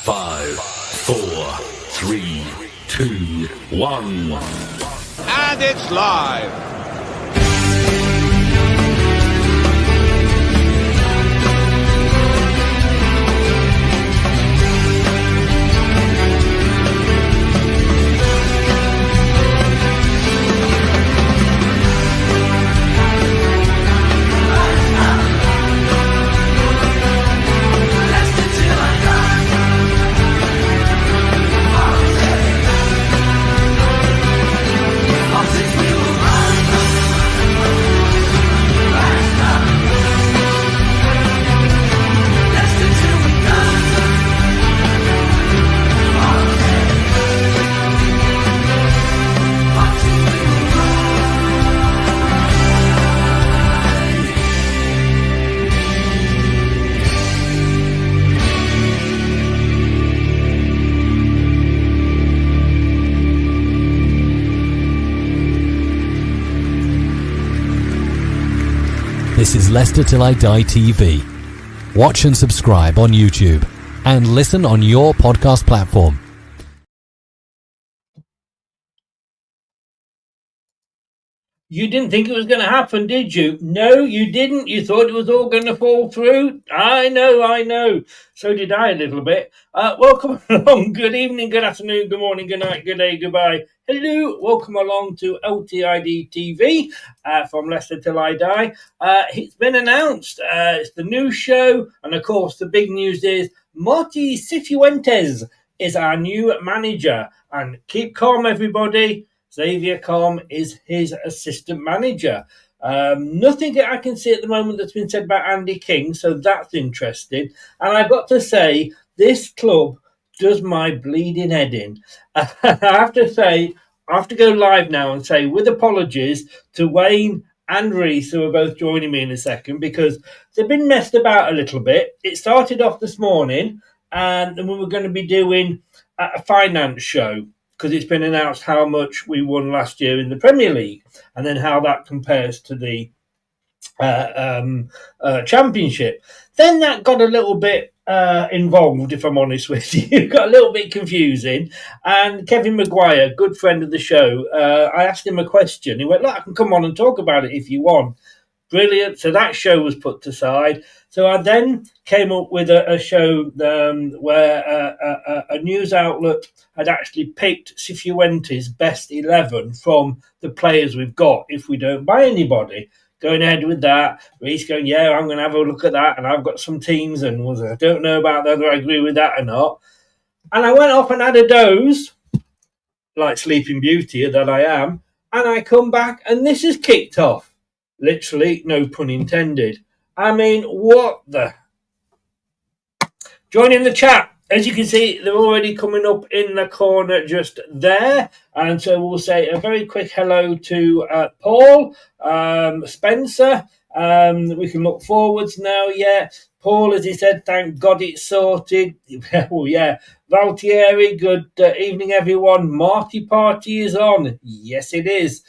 5, 4, 3, 2, 1. And it's live. This is Leicester Till I Die TV. Watch and subscribe on YouTube and listen on your podcast platform. You didn't think it was going to happen, did you? No, you didn't. You thought it was all going to fall through. I know. So did I a little bit. Welcome along. Good evening, good afternoon, good morning, good night, good day, goodbye. Hello. Welcome along to LTID TV from Leicester Till I Die. It's been announced. It's the new show. And, of course, the big news is Martí Cifuentes is our new manager. And keep calm, everybody. Xavi Calm is his assistant manager. Nothing I can see at the moment that's been said about Andy King, so that's interesting. And I've got to say, this club does my bleeding head in. I have to say, I have to go live now and say, with apologies to Wayne and Reese, who are both joining me in a second, because they've been messed about a little bit. It started off this morning, and we were going to be doing a finance show, because it's been announced how much we won last year in the Premier League and then how that compares to the Championship. Then that got a little bit involved, if I'm honest with you. It got a little bit confusing. And Kevin Maguire, good friend of the show, I asked him a question. He went, look, I can come on and talk about it if you want. Brilliant. So that show was put aside. So I then came up with a show where a news outlet had actually picked Cifuentes' best 11 from the players we've got if we don't buy anybody. Going ahead with that. Reece going, yeah, I'm going to have a look at that. And I've got some teams and I don't know about whether I agree with that or not. And I went off and had a doze, like Sleeping Beauty that I am. And I come back and this is kicked off. Literally, no pun intended. I mean, what the... Join in the chat. As you can see, they're already coming up in the corner just there. And so we'll say a very quick hello to Paul, Spencer. We can look forwards now, yeah. Paul, as he said, thank God it's sorted. Oh, yeah. Valtieri, good evening, everyone. Marty party is on. Yes, it is.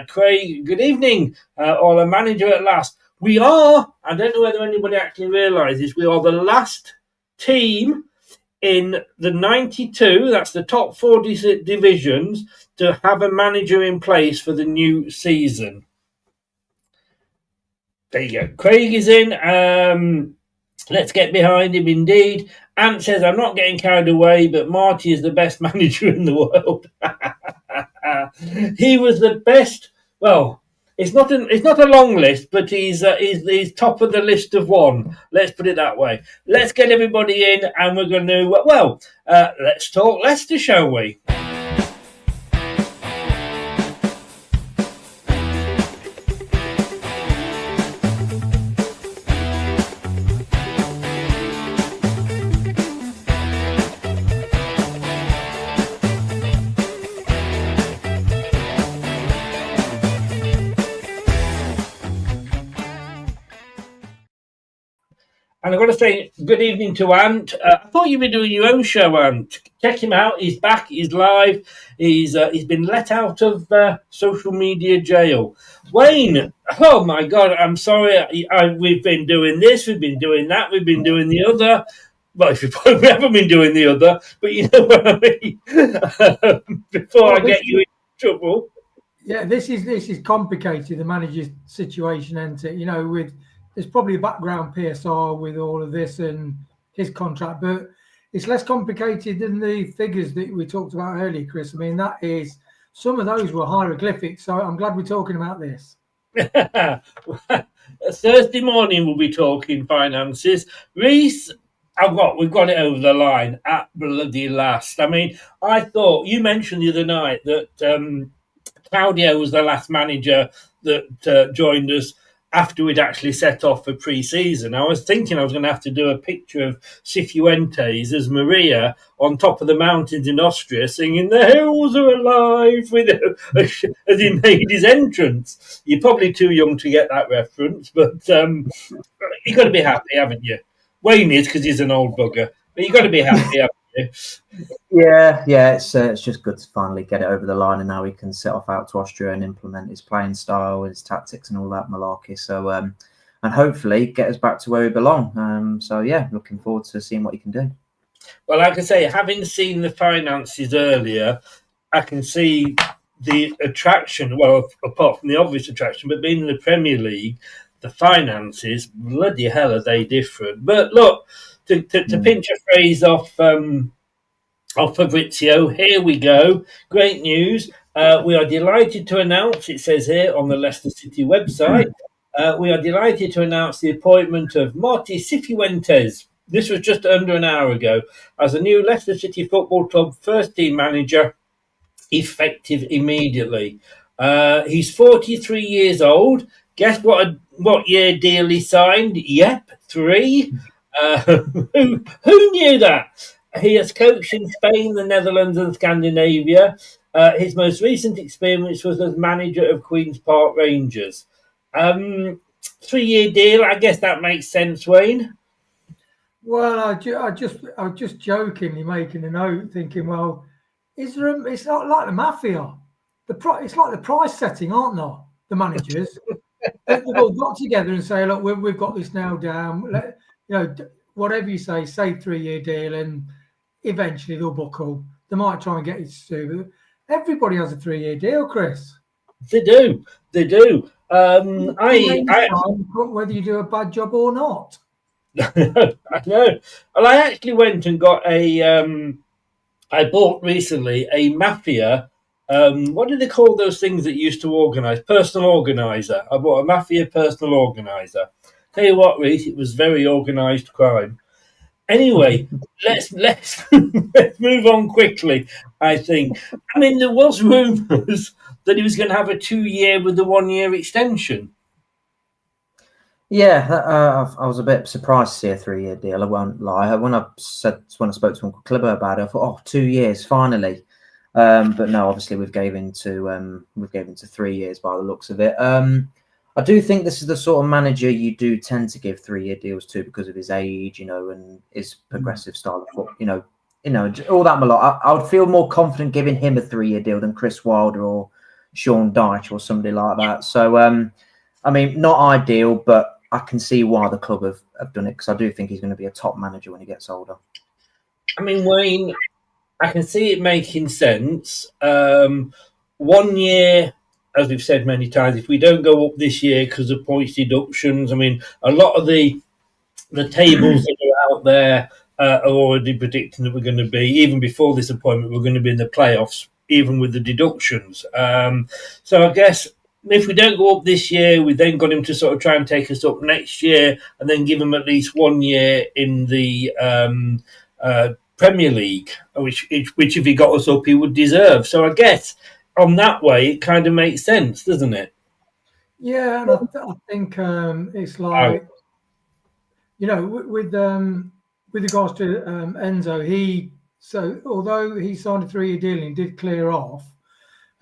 Craig, good evening. Or a manager at last. We are, I don't know whether anybody actually realises, we are the last team in the 92, that's the top 40 divisions, to have a manager in place for the new season. There you go. Craig is in. Let's get behind him indeed. Ant says, I'm not getting carried away, but Marty is the best manager in the world. He was the best. Well, it's not a long list, but he's top of the list of one. Let's put it that way. Let's get everybody in, and we're going to, let's talk Leicester, shall we? And I've got to say good evening to Ant. I thought you'd be doing your own show, Ant. Check him out. He's back. He's live. He's been let out of social media jail. Wayne, oh my God, I'm sorry. We've been doing this. We've been doing that. We've been doing the other. Well, we haven't been doing the other, but you know what I mean. Before I get you in trouble. Yeah, this is complicated. The manager's situation, isn't it? You know, there's probably a background PSR with all of this and his contract, but it's less complicated than the figures that we talked about earlier, Chris. I mean, some of those were hieroglyphics. So I'm glad we're talking about this. Thursday morning we'll be talking finances. Reese, we've got it over the line at bloody last. I mean, I thought you mentioned the other night that Claudio was the last manager that joined us after we'd actually set off for pre-season. I was thinking I was going to have to do a picture of Cifuentes as Maria on top of the mountains in Austria singing "The Hills Are Alive" as he made his entrance. You're probably too young to get that reference, but you've got to be happy, haven't you? Wayne is, because he's an old bugger, but you've got to be happy, haven't you? Yeah, it's just good to finally get it over the line, and now he can set off out to Austria and implement his playing style, his tactics, and all that malarkey. So, and hopefully get us back to where we belong. So, yeah, looking forward to seeing what he can do. Well, like I say, having seen the finances earlier, I can see the attraction. Well, apart from the obvious attraction, but being in the Premier League, the finances, bloody hell, are they different? But look, to pinch a phrase off Fabrizio, here we go. Great news. We are delighted to announce, it says here on the Leicester City website, we are delighted to announce the appointment of Martí Cifuentes. This was just under an hour ago, as a new Leicester City Football Club first-team manager, effective immediately. He's 43 years old. Guess what year deal he signed? Yep, 3. Who knew that? He has coached in Spain, the Netherlands, and Scandinavia. His most recent experience was as manager of Queen's Park Rangers. 3-year deal. I guess that makes sense, Wayne. Well, I was just jokingly making a note, thinking, well, it's not like the mafia. It's like the price setting, aren't they? The managers. They've all got together and say, look, we've got this now down. Whatever you say 3-year deal, and eventually they'll buckle. They might try and get it to do, but everybody has a 3-year deal, Chris. They do. Whether you do a bad job or not. I know. Well, I actually went and got I bought recently a mafia. What do they call those things that used to organise? Personal organiser. I bought a mafia personal organiser. Tell you what, Reece, it was very organised crime. Anyway, let's move on quickly, I think. I mean, there was rumours that he was going to have a 2-year with a 1-year extension. Yeah, I was a bit surprised to see a 3-year deal. I won't lie. When I spoke to Uncle Clibber about it, I thought, 2 years finally. But no, obviously we've gave into 3 years by the looks of it. I do think this is the sort of manager you do tend to give 3-year deals to because of his age, and his progressive style of football, all that malarkey. I would feel more confident giving him a 3-year deal than Chris Wilder or Sean Dyche or somebody like that. So, I mean, not ideal, but I can see why the club have done it, because I do think he's going to be a top manager when he gets older. I mean, Wayne, I can see it making sense. 1 year, as we've said many times, if we don't go up this year because of points deductions, I mean, a lot of the tables that are out there are already predicting that we're going to be, even before this appointment, we're going to be in the playoffs, even with the deductions. So I guess if we don't go up this year, we then got him to sort of try and take us up next year and then give him at least 1 year in the Premier League, which if he got us up, he would deserve. So I guess on that way, it kind of makes sense, doesn't it? Yeah, and I think it's like, with regards to Enzo, although he signed a 3-year deal and he did clear off,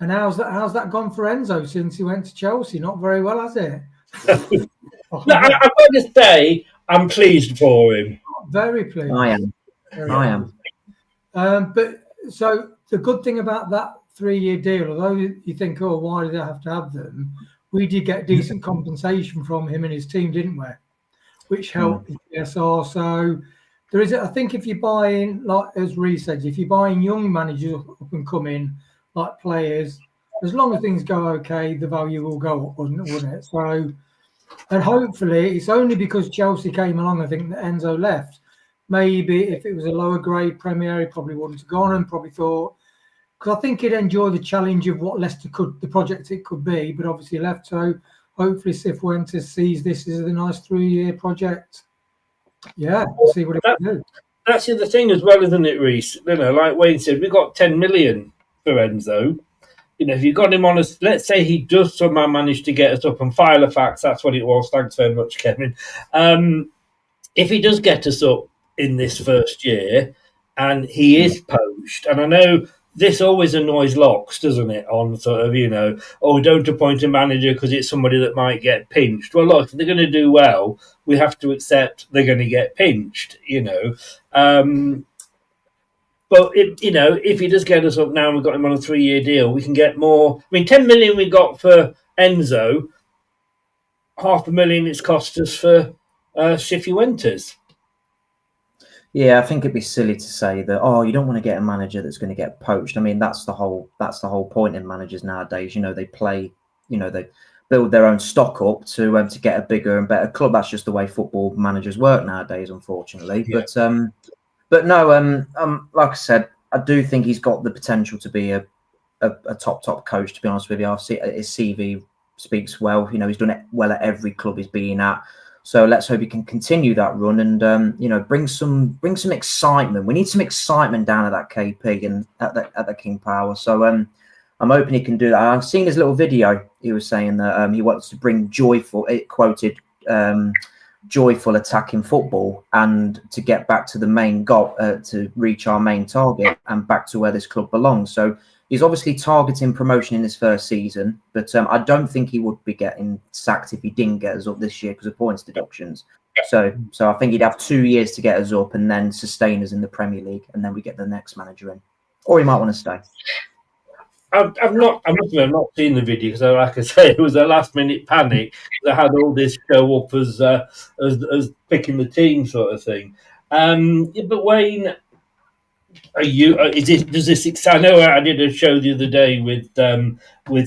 and how's that gone for Enzo since he went to Chelsea? Not very well, has it? No, I've got to say, I'm pleased for him. Very pleased. I am. But so the good thing about that 3-year deal, although you think, why do they have to have them? We did get decent compensation from him and his team, didn't we? Which helped the PSR. So there is. I think if you're buying, like as Reece said, if you're buying young managers up and coming, like players, as long as things go okay, the value will go up, wouldn't it? So, and hopefully, it's only because Chelsea came along, I think, that Enzo left. Maybe if it was a lower grade Premier, he probably wouldn't have gone and probably thought, because I think he'd enjoy the challenge of what Leicester could, the project it could be, but obviously left. So hopefully Cifuentes sees this as a nice 3-year project. Yeah, we'll see what it can do. That's the other thing as well, isn't it, Reece? Like Wayne said, we got 10 million for Enzo. If you got him on us, let's say he does somehow manage to get us up and file a fax, that's what it was. Thanks very much, Kevin. If he does get us up in this first year and he is poached, and I know this always annoys Locks, doesn't it? On sort of, don't appoint a manager because it's somebody that might get pinched. Well, look, if they're going to do well, we have to accept they're going to get pinched, But, if he does get us up now and we've got him on a 3-year deal, we can get more. 10 million we got for Enzo, $500,000 it's cost us for Cifuentes. Yeah, I think it'd be silly to say that, you don't want to get a manager that's going to get poached. That's the whole point in managers nowadays. They play, they build their own stock up to get a bigger and better club. That's just the way football managers work nowadays, unfortunately. Yeah. But no, like I said, I do think he's got the potential to be a top coach, to be honest with you. His CV speaks well. He's done it well at every club he's been at. So let's hope he can continue that run and bring some excitement. We need some excitement down at that KP and at the King Power. So I'm hoping he can do that. I've seen his little video. He was saying that he wants to bring joyful. It quoted joyful attacking football and to get back to the main goal, to reach our main target and back to where this club belongs. So he's obviously targeting promotion in his first season, but I don't think he would be getting sacked if he didn't get us up this year because of points deductions. So I think he'd have 2 years to get us up and then sustain us in the Premier League, and then we get the next manager in, or he might want to stay. I've not seen the video because, like I say, it was a last-minute panic. I had all this show up as picking the team sort of thing. But Wayne, does this excite? I know I did a show the other day with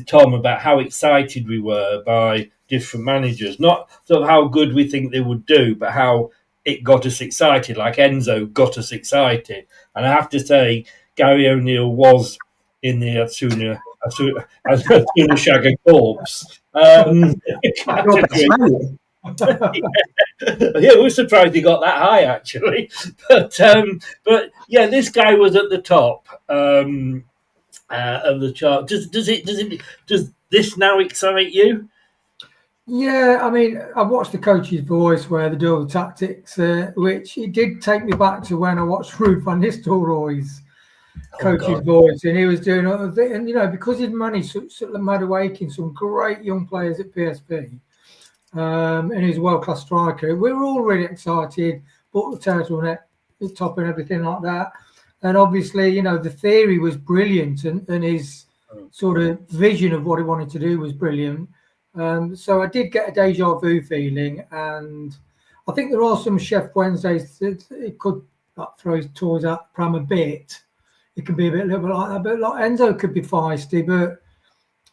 Tom about how excited we were by different managers, not sort of how good we think they would do, but how it got us excited. Like Enzo got us excited, and I have to say, Gary O'Neill was in the Asuna Shagger corpse. Yeah, we were surprised he got that high, actually. But yeah, this guy was at the top of the chart. Does this now excite you? Yeah, I watched the Coach's Voice where they do all the tactics, which it did take me back to when I watched Ruud van Nistelrooy's Coach's Voice, and he was doing other things. And because he'd managed Madueke, some great young players at PSV, and he's a world-class striker. We were all really excited, bought the turtleneck, the top and everything like that. And obviously, the theory was brilliant, and his sort of vision of what he wanted to do was brilliant. So I did get a deja vu feeling, and I think there are some Chef Wednesdays that it could throw his toys at the pram a bit. It can be a little bit like that, but like Enzo could be feisty. But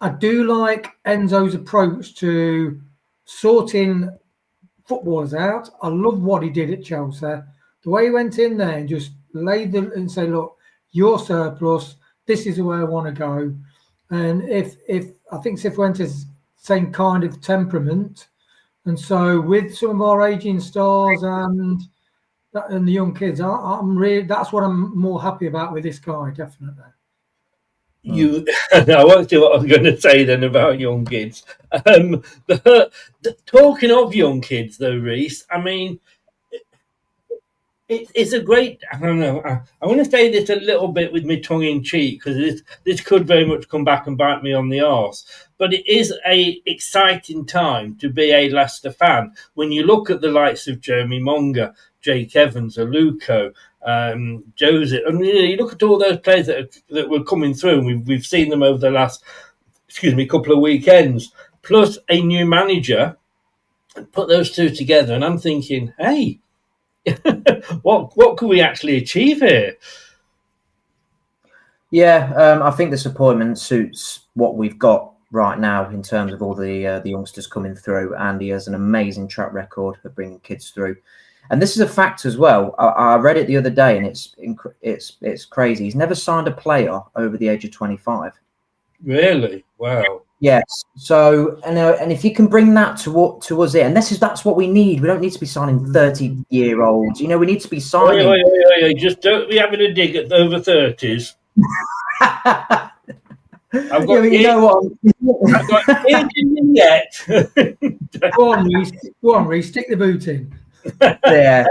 I do like Enzo's approach to sorting footballers out. I love what he did at Chelsea. The way he went in there and just laid them and say, "Look, you're surplus. This is the way I want to go." And if I think Cifuentes same kind of temperament, and so with some of our aging stars and the young kids, I'm really, that's what I'm more happy about with this guy, definitely. I won't see what I was going to say then about young kids. Talking of young kids, though, Reece, it's a great. I don't know. I want to say this a little bit with my tongue in cheek because this could very much come back and bite me on the arse. But it is a exciting time to be a Leicester fan when you look at the likes of Jeremy Monga, Jake Evans, Aluko, Joseph, and you look at all those players that were coming through, and we've seen them over the last, couple of weekends, plus a new manager. Put those two together, and I'm thinking, hey, what could we actually achieve here? Yeah, I think this appointment suits what we've got right now in terms of all the youngsters coming through, and he has an amazing track record of bringing kids through. And this is a fact as well. I read it the other day, and it's crazy. He's never signed a player over the age of 25. Really? Wow. Yes. So, and if you can bring that to us here, and that's what we need. We don't need to be signing 30-year-olds. You know, we need to be signing. Just don't be having a dig at the over 30s. I've got you know what? I've got kids in yet. Go on, Reece, stick the boot in. Yeah.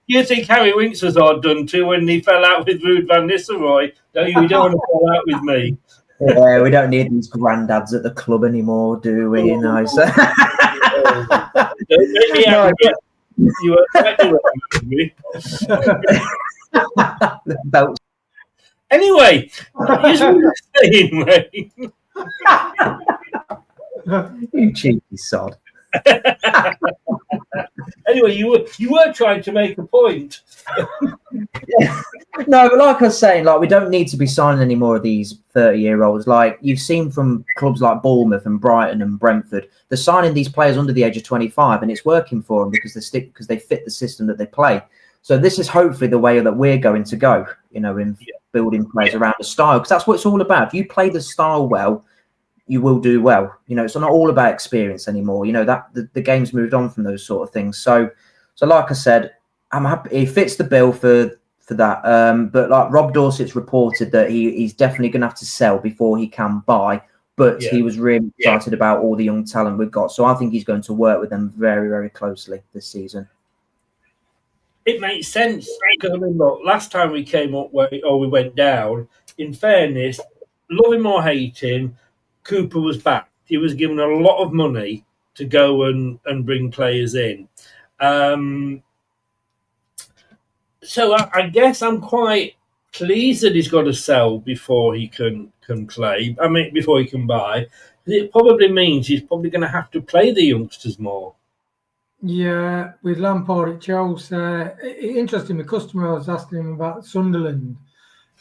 You think Harry Winks was hard done to when he fell out with Ruud van Nistelrooy? No, you don't want to fall out with me. Yeah, we don't need these granddads at the club anymore, do we? You know, so. Don't make me angry. You are quite with me. Anyway, you saying, Ray. You cheeky sod. Anyway, you were trying to make a point. Yeah. No, but like I was saying, like we don't need to be signing any more of these 30-year-olds. Like you've seen from clubs like Bournemouth and Brighton and Brentford, they're signing these players under the age of 25, and it's working for them because they fit the system that they play. So this is hopefully the way that we're going to go, you know, in building players around the style, because that's what it's all about. If you play the style well, you will do well. You know, it's not all about experience anymore. You know, that the game's moved on from those sort of things. So like I said, I'm happy he fits the bill for that. But like Rob Dorsett's reported that he's definitely going to have to sell before he can buy. But he was really excited about all the young talent we've got. So I think he's going to work with them very, very closely this season. It makes sense because I mean, look, last time we came up we went down. In fairness, love him or hate him, Cooper was back. He was given a lot of money to go and bring players in. So I guess I'm quite pleased that he's got to sell before he can play. I mean, before he can buy. It probably means he's probably going to have to play the youngsters more. Yeah, with Lampard at Chelsea. Interesting, the customer, I was asking him about Sunderland.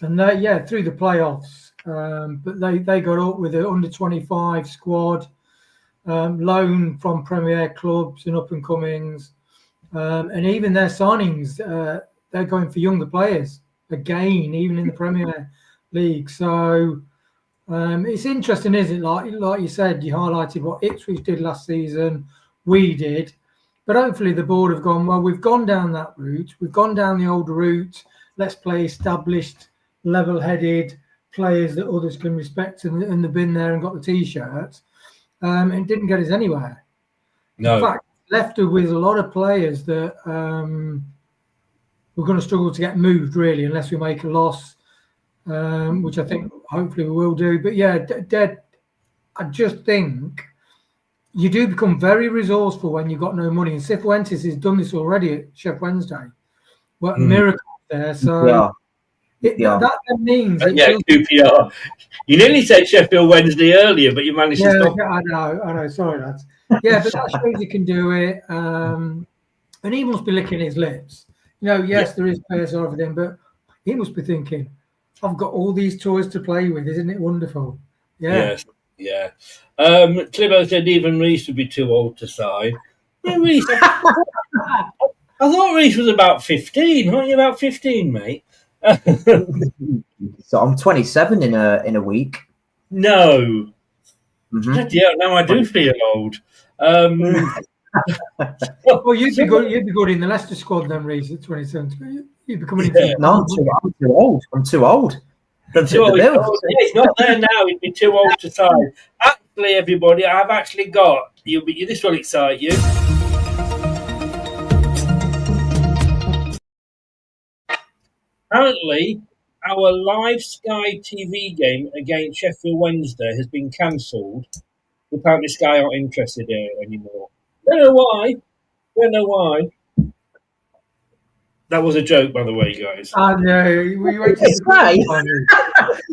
And through the playoffs. But they got up with an under-25 squad, loan from Premier clubs and up-and-comings. And even their signings, they're going for younger players, again, even in the Premier League. So it's interesting, isn't it? Like you said, you highlighted what Ipswich did last season, we did. But hopefully the board have gone, well, we've gone down that route. We've gone down the old route. Let's play established, level-headed players that others can respect, and they've been there and got the T-shirts. It didn't get us anywhere. No. In fact, left us with a lot of players that we're going to struggle to get moved, really, unless we make a loss, which I think hopefully we will do. But yeah, I just think you do become very resourceful when you've got no money. And Cifuentes has done this already at Sheff Wednesday. What a miracle there. So that means... QPR. You nearly said Sheffield Wednesday earlier, but you managed to stop. Yeah, I know. Sorry, lads. Yeah, but that shows you can do it. And he must be licking his lips. You know, yes, there is players and everything, but he must be thinking, I've got all these toys to play with. Isn't it wonderful? Yeah. Yes. Yeah. Clibo said even Reece would be too old to sign. Yeah, Reece, I thought Reece was about 15. Aren't you about 15, mate? So I'm 27 in a week. No. Mm-hmm. Yeah, now I do feel old. Well, you'd be good in the Leicester squad then, Reece, at 27. You'd be coming in. No, I'm too old. I'm too old. He's not there now. He'd be too old to sign. Actually, everybody, I've actually got. This will excite you. Apparently, our live Sky TV game against Sheffield Wednesday has been cancelled. Apparently, Sky aren't interested in it anymore. Don't know why. That was a joke, by the way, guys. I know. We went to I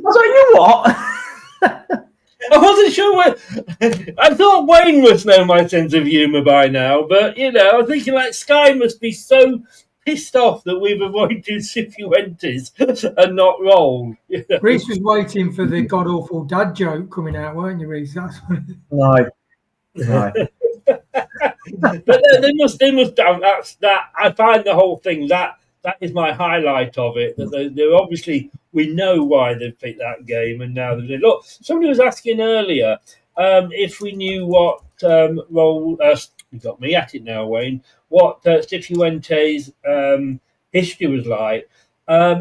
was like, you what? I wasn't sure I thought Wayne must know my sense of humour by now, but I was thinking like Sky must be so pissed off that we've avoided Cifuentes and not rolled. Reese was waiting for the god awful dad joke coming out, weren't you, Reese? No, no. But they must that I find the whole thing that is my highlight of it. That they're obviously, we know why they've picked that game, and now they look. Somebody was asking earlier if we knew what role. You got me at it now, Wayne. What Cifuentes' history was like.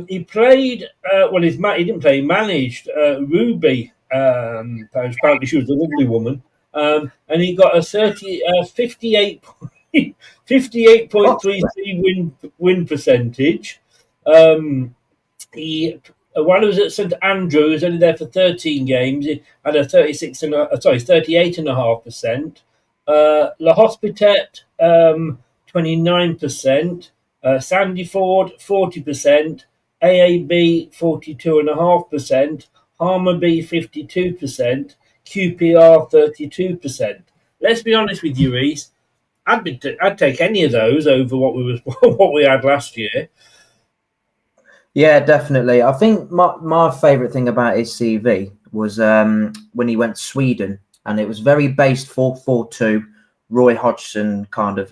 He played. He didn't play. He managed Ruby. Apparently, she was a lovely woman. And he got a 58.33 win percentage. He while he was at St Andrews, only there for 13 games. He had a 38.5%. La Hospitet, 29%. Sandyford, 40%. AAB, 42.5%. Harmerby, 52%. QPR 32%. Let's be honest with you, Reese. I'd take any of those over what we had last year. Yeah, definitely. I think my favourite thing about his CV was when he went to Sweden, and it was very based 4-4-2. Roy Hodgson kind of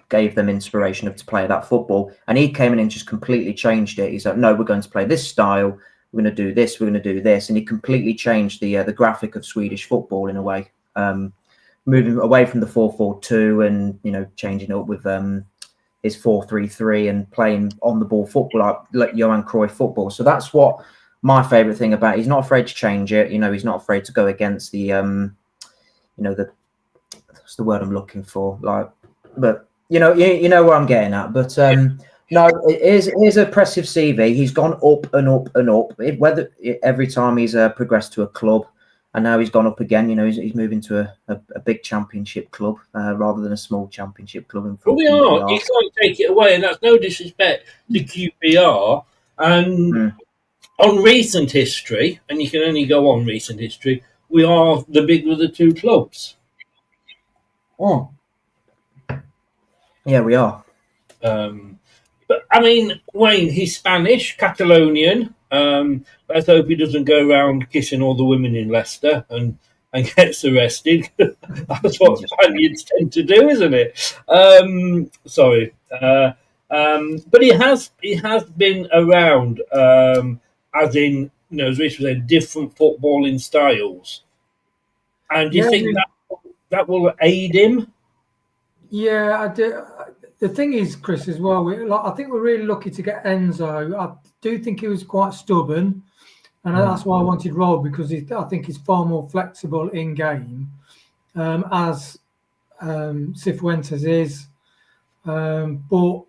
gave them inspiration to play that football, and he came in and just completely changed it. He's like, no, we're going to play this style. We're going to do this, we're going to do this. And he completely changed the graphic of Swedish football in a way, moving away from the 4-4-2 and, changing it up with his 4-3-3 and playing on the ball football like Johan Cruyff football. So that's what my favourite thing about it. He's not afraid to change it. He's not afraid to go against the, what's the word I'm looking for? But you know where I'm getting at. But no, here's an impressive CV. He's gone up and up and up. Whether every time he's progressed to a club, and now he's gone up again. He's moving to a big championship club rather than a small championship club. Well, we are. You can't take it away, and that's no disrespect to QPR. And on recent history, and you can only go on recent history, we are the bigger of the two clubs. Oh, yeah, we are. But I mean, Wayne, he's Spanish, Catalonian. Let's hope he doesn't go around kissing all the women in Leicester and gets arrested. That's what Spaniards tend to do, isn't it? Sorry. But he has been around, as in, as Rich was saying, different footballing styles. And do you think that will aid him? Yeah, I do. The thing is, Chris, as well, I think we're really lucky to get Enzo. I do think he was quite stubborn, and that's why I wanted Roll, because I think he's far more flexible in game, as Cifuentes is. But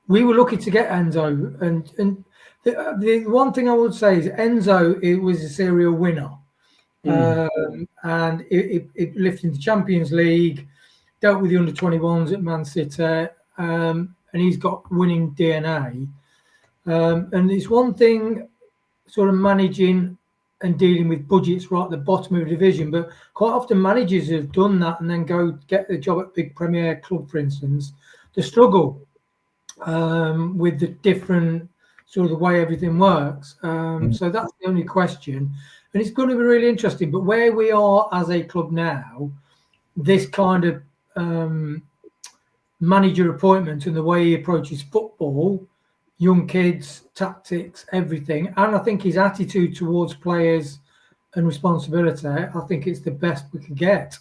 we were lucky to get Enzo, and the one thing I would say is Enzo, it was a serial winner, and it lifted the Champions League. Dealt with the under-21s at Man City, and he's got winning DNA. And it's one thing sort of managing and dealing with budgets right at the bottom of the division, but quite often managers have done that and then go get the job at big Premier club, for instance. The struggle with the different sort of the way everything works. So that's the only question. And it's going to be really interesting. But where we are as a club now, this kind of manager appointment and the way he approaches football, young kids, tactics, everything, and I think his attitude towards players and responsibility, I think it's the best we could get.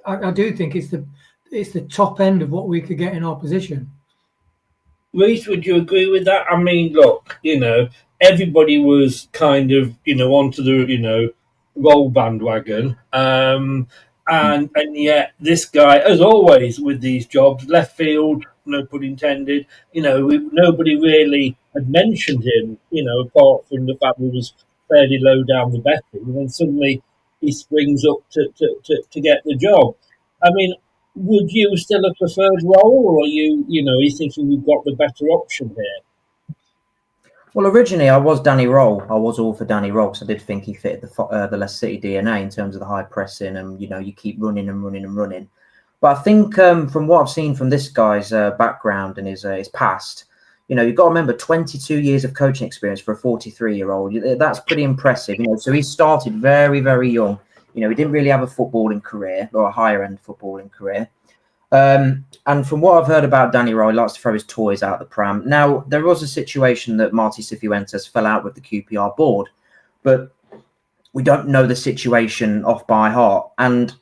I do think it's the top end of what we could get in our position. Reece, would you agree with that? I mean, look, everybody was kind of, onto the, Roll bandwagon. And yet this guy, as always with these jobs, left field, no pun intended, nobody really had mentioned him, apart from the fact he was fairly low down the betting. And then suddenly he springs up to get the job. I mean, would you still have preferred Roll, or are you thinking we've got the better option here? Well, originally I was Danny Roll. I was all for Danny Roll because I did think he fitted the Leicester City DNA in terms of the high pressing and, you know, you keep running and running and running. But I think from what I've seen from this guy's background and his past, you know, you've got to remember 22 years of coaching experience for a 43-year-old. That's pretty impressive. You know, so he started very, very young. You know, he didn't really have a footballing career or a higher end footballing career. And from what I've heard about Danny Roy, he likes to throw his toys out the pram. Now, there was a situation that Martí Cifuentes fell out with the QPR board, but we don't know the situation off by heart. And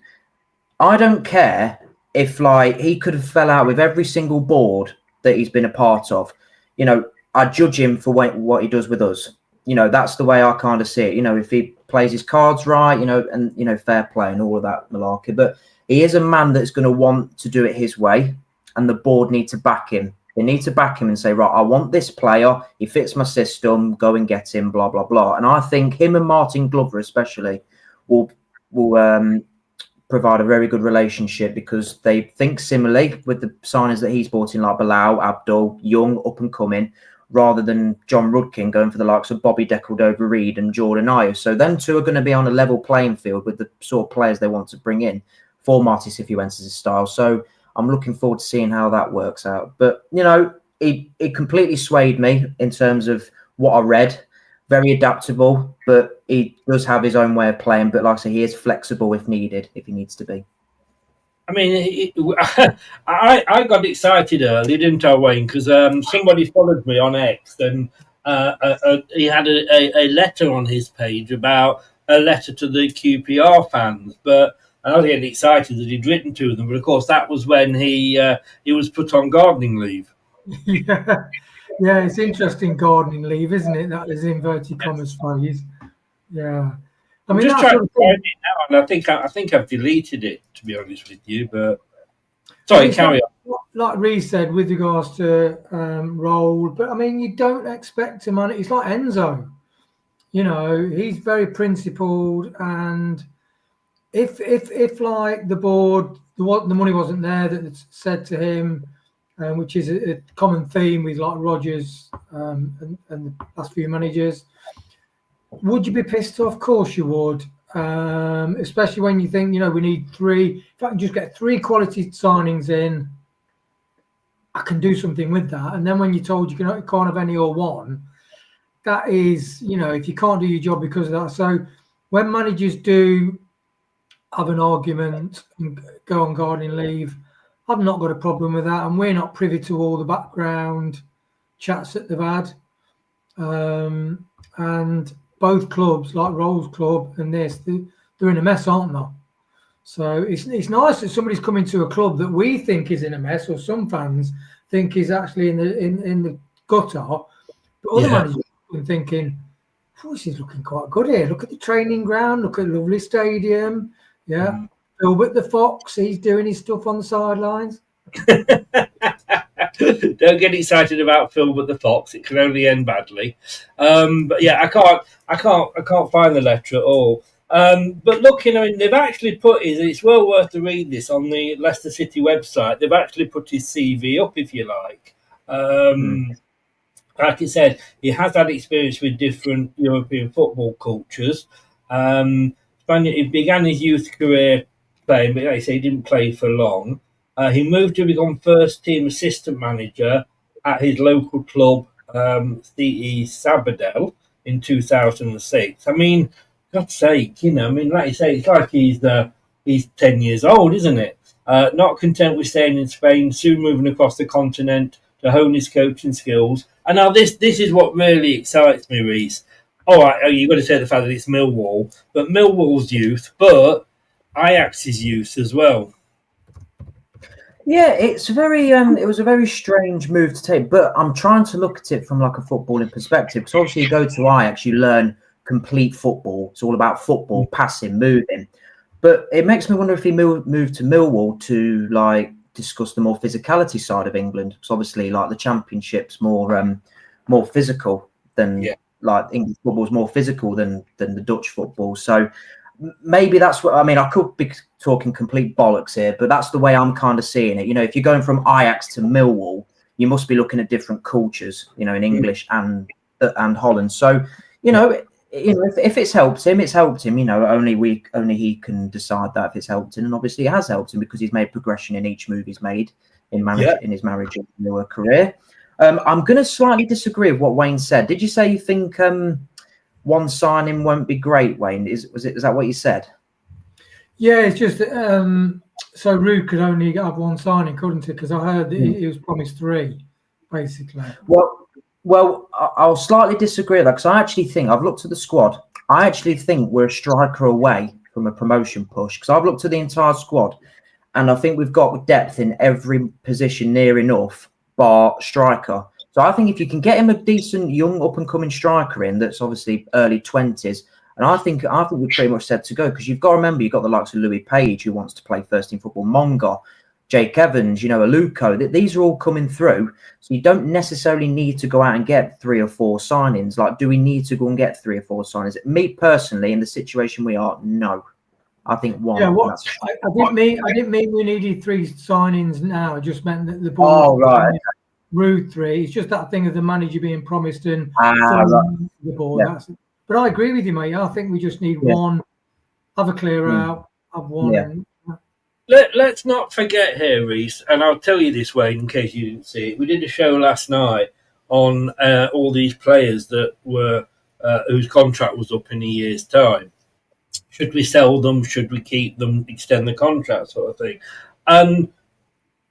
I don't care if, like, he could have fell out with every single board that he's been a part of. You know, I judge him for what he does with us. You know, that's the way I kind of see it. You know, if he plays his cards right, you know, and, you know, fair play and all of that malarkey. But he is a man that's going to want to do it his way, and the board need to back him. They need to back him and say, right, I want this player. He fits my system. Go and get him, blah, blah, blah. And I think him and Martin Glover especially will provide a very good relationship because they think similarly with the signings that he's brought in, like Bilal, Abdul, young, up and coming, rather than John Rudkin going for the likes of Bobby Decordova-Reid and Jordan Ayew. So them two are going to be on a level playing field with the sort of players they want to bring in for Martí Cifuentes' style. So I'm looking forward to seeing how that works out. But, you know, it completely swayed me in terms of what I read. Very adaptable, but he does have his own way of playing. But like I say, he is flexible if needed, if he needs to be. I mean, I got excited early, didn't I, Wayne? Because somebody followed me on X, and he had a letter on his page about a letter to the QPR fans. But I was getting excited that he'd written to them. But of course, that was when he was put on gardening leave. Yeah, it's interesting gardening leave, isn't it? That is inverted commas phrase. Yeah. I mean, I'm just trying to find it now, and I think I've deleted it, to be honest with you. But sorry, carry on. Like Reece said, with regards to role, but I mean, you don't expect him on it. It's like Enzo. You know, he's very principled, and if like the board, the money wasn't there that said to him, which is a common theme with like Rodgers and the last few managers. Would you be pissed off? Of course you would, especially when you think, you know, we need 3. If I can just get 3 quality signings in, I can do something with that. And then when you're told you can't have any or one, that is, you know, if you can't do your job because of that. So when managers do have an argument and go on gardening leave, I've not got a problem with that. And we're not privy to all the background chats that they've had. And both clubs, like Rolls Club and this, they're in a mess, aren't they? So it's nice that somebody's coming to a club that we think is in a mess, or some fans think is actually in the gutter. But other managers are thinking, oh, this is looking quite good here. Look at the training ground. Look at the lovely stadium. Yeah. Filbert the Fox, he's doing his stuff on the sidelines. Don't get excited about Filbert the Fox. It can only end badly. But yeah, I can't find the letter at all. But look, you know, they've actually put it's well worth to read this on the Leicester City website. They've actually put his CV up, if you like. Like I said, he has had experience with different European football cultures. He began his youth career playing, but like I say, he didn't play for long. He moved to become first-team assistant manager at his local club, CE Sabadell, in 2006. I mean, God's sake, you know, I mean, like you say, it's like he's 10 years old, isn't it? Not content with staying in Spain, soon moving across the continent to hone his coaching skills. And now this is what really excites me, Reece. All right, you've got to say the fact that it's Millwall, but Millwall's youth, but Ajax's youth as well. Yeah, it's very. It was a very strange move to take, but I'm trying to look at it from like a footballing perspective. Because obviously, you go to Ajax, you learn complete football. It's all about football, passing, moving. But it makes me wonder if he moved to Millwall to like discuss the more physicality side of England. Because obviously, like the Championship's more physical than like English football's more physical than the Dutch football. So maybe that's what I mean. I could be talking complete bollocks here, but that's the way I'm kind of seeing it. You know, if you're going from Ajax to Millwall, you must be looking at different cultures, you know, in English and and Holland. So, if it's helped him, it's helped him. Only he can decide that if it's helped him, and obviously it has helped him because he's made progression in each move he's made in his marriage and career. I'm going to slightly disagree with what Wayne said. Did you say you think one signing won't be great, Wayne? Is that what you said? Yeah, it's just so Rude could only have one signing, couldn't it? Because I heard that he was promised 3, basically. Well, I'll slightly disagree with that because I actually think I've looked at the squad. I actually think we're a striker away from a promotion push because I've looked at the entire squad, and I think we've got depth in every position near enough, bar striker. So I think if you can get him a decent young up and coming striker in, that's obviously early 20s, and I think we're pretty much set to go because you've got to remember you've got the likes of Louis Page who wants to play first team football, Monga, Jake Evans, Aluko. These are all coming through, so you don't necessarily need to go out and get 3 or 4 signings. Like, do we need to go and get 3 or 4 signings? Me personally, in the situation we are, no. I think one. Yeah, I didn't mean we needed 3 signings now. I just meant that the ball. Oh, right. Rude 3. It's just that thing of the manager being promised and right. the ball. Yeah. But I agree with you, mate. I think we just need one. Have a clear out. Have one. Yeah. And, Let's not forget here, Reese, and I'll tell you this, Wayne, in case you didn't see it. We did a show last night on all these players that were whose contract was up in a year's time. Should we sell them? Should we keep them? Extend the contract, sort of thing. And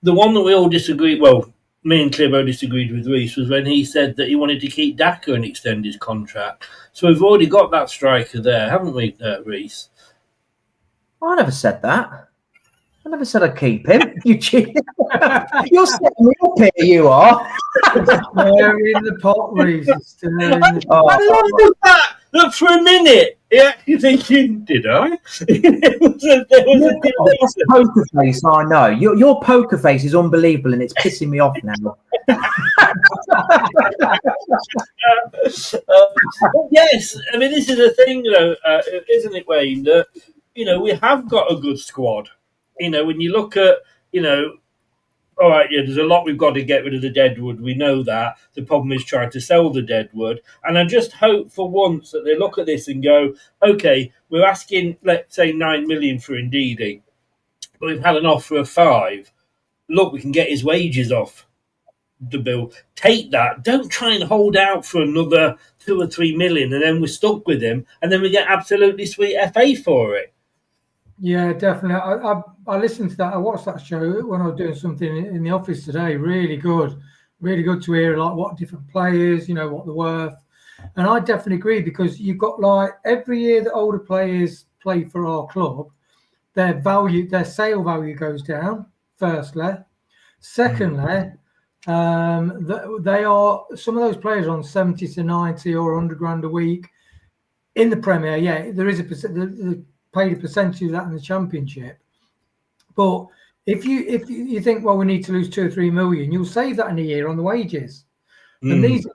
the one that we all disagreed, well, me and Clibo disagreed with Reese, was when he said that he wanted to keep Daka and extend his contract. So we've already got that striker there, haven't we, Reese? I never said that. I never said I'd keep him. You cheat. You're setting me up here, you are. They're in the pot, Reese. I love that. Look, for a minute, you're thinking, did I? That's poker face, I know. Your poker face is unbelievable and it's pissing me off now. Yes, I mean, this is a thing, though, isn't it, Wayne, that, we have got a good squad. When you look at, all right, there's a lot we've got to get rid of the deadwood. We know that. The problem is trying to sell the deadwood. And I just hope for once that they look at this and go, okay, we're asking, let's say, 9 million for Ndidi, but we've had an offer of 5. Look, we can get his wages off the bill. Take that. Don't try and hold out for another 2 or 3 million and then we're stuck with him and then we get absolutely sweet FA for it. Yeah, definitely. I listened to that. I watched that show when I was doing something in the office today. Really good to hear like what different players, what they're worth. And I definitely agree because you've got like every year that older players play for our club, their sale value goes down. Firstly, secondly, they are some of those players on 70 to 90 or 100 grand a week in the Premier. Yeah, there is a paid a percentage of that in the Championship. But if you think, well, we need to lose 2 or 3 million, you'll save that in a year on the wages. And these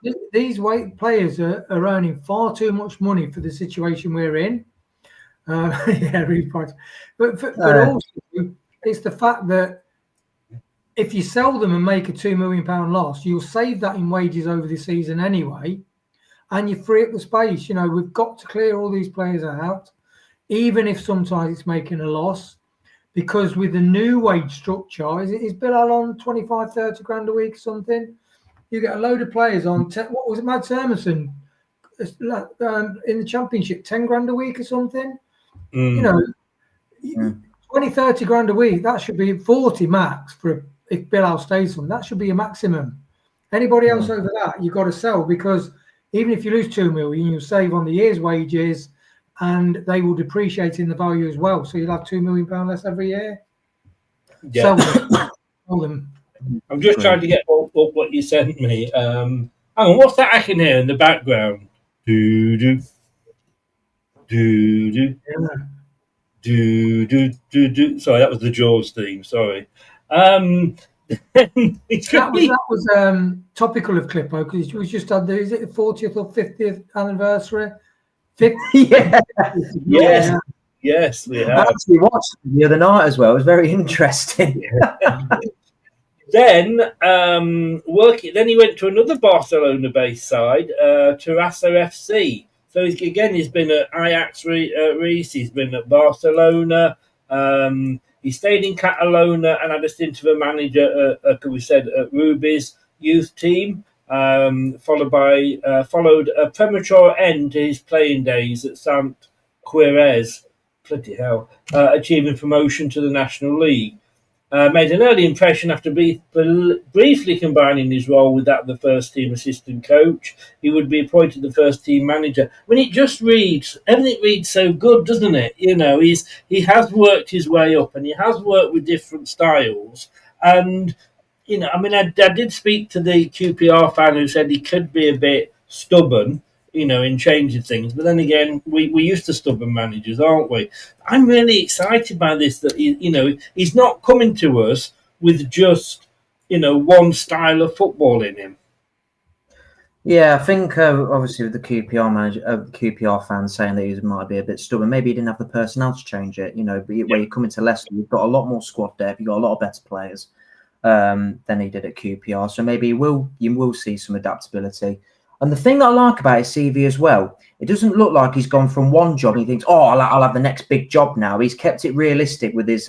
players are earning far too much money for the situation we're in. Yeah, really. But also, it's the fact that if you sell them and make a £2 million loss, you'll save that in wages over the season anyway, and you free up the space. We've got to clear all these players out, even if sometimes it's making a loss, because with the new wage structure, is Bilal on 25, 30 grand a week or something? You get a load of players on, what was it, Mads Hermansen in the Championship, 10 grand a week or something? 20, 30 grand a week, that should be 40 max if Bilal stays on. That should be a maximum. Anybody else over that, you've got to sell, because even if you lose 2 million, you'll save on the year's wages, and they will depreciate in the value as well. So you'll have £2 million less every year. Yeah. Sell them. I'm just trying to get up what you sent me. Hang on, what's that I can hear in the background? Do. Sorry, that was the Jaws theme. Sorry. That was topical of Clippo, because we just had is it the 40th or 50th anniversary? 50th? Yes, we have. I actually watched it the other night as well. It was very interesting. Then then he went to another Barcelona-based side, Terrassa FC. So he's been at Ajax Reese. He's been at Barcelona. He stayed in Catalonia and had a stint of a manager, at Rubi's youth team. Followed a premature end to his playing days at Sant Quirez. Bloody hell! Achieving promotion to the National League. Made an early impression after briefly combining his role with that of the first team assistant coach. He would be appointed the first team manager. I mean, everything reads so good, doesn't it? He has worked his way up, and he has worked with different styles. And I did speak to the QPR fan who said he could be a bit stubborn, in changing things. But then again, we're used to stubborn managers, aren't we? I'm really excited by this, that he's not coming to us with just, one style of football in him. Yeah, I think obviously with the QPR fans saying that he might be a bit stubborn, maybe he didn't have the personnel to change it. Where you come into Leicester, you've got a lot more squad depth, you've got a lot of better players than he did at QPR. So maybe you will see some adaptability. And the thing that I like about his CV as well, it doesn't look like he's gone from one job and he thinks, "Oh, I'll have the next big job now." He's kept it realistic with his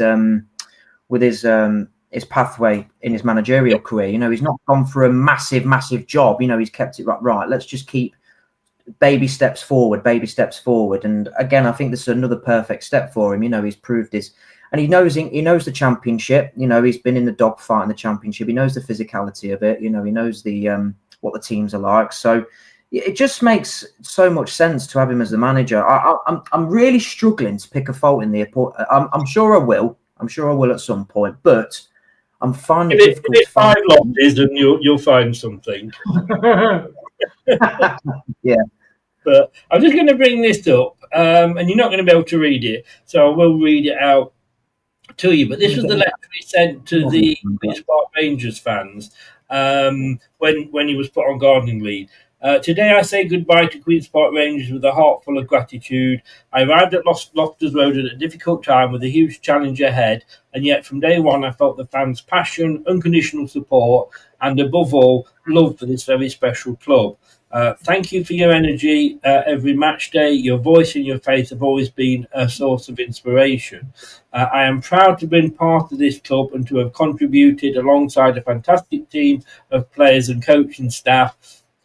pathway in his managerial career. He's not gone for a massive job. He's kept it right. Let's just keep baby steps forward. And again, I think this is another perfect step for him. He's proved his, and he knows the championship. He's been in the dogfight in the championship. He knows the physicality of it. He knows the what the teams are like. So it just makes so much sense to have him as the manager. I'm really struggling to pick a fault in the appointment. I'm sure I will. At some point, but I'm finding it difficult to find. 5 losses, and you'll find something. Yeah. But I'm just going to bring this up, and you're not going to be able to read it, so I will read it out to you. But this was the letter he sent to the Queen's Park Rangers fans when he was put on gardening leave. Today I say goodbye to Queen's Park Rangers with a heart full of gratitude. I arrived at Loftus Road at a difficult time with a huge challenge ahead, and yet from day one I felt the fans' passion, unconditional support, and above all, love for this very special club. Thank you for your energy every match day. Your voice and your faith have always been a source of inspiration. I am proud to have been part of this club and to have contributed alongside a fantastic team of players and coaching staff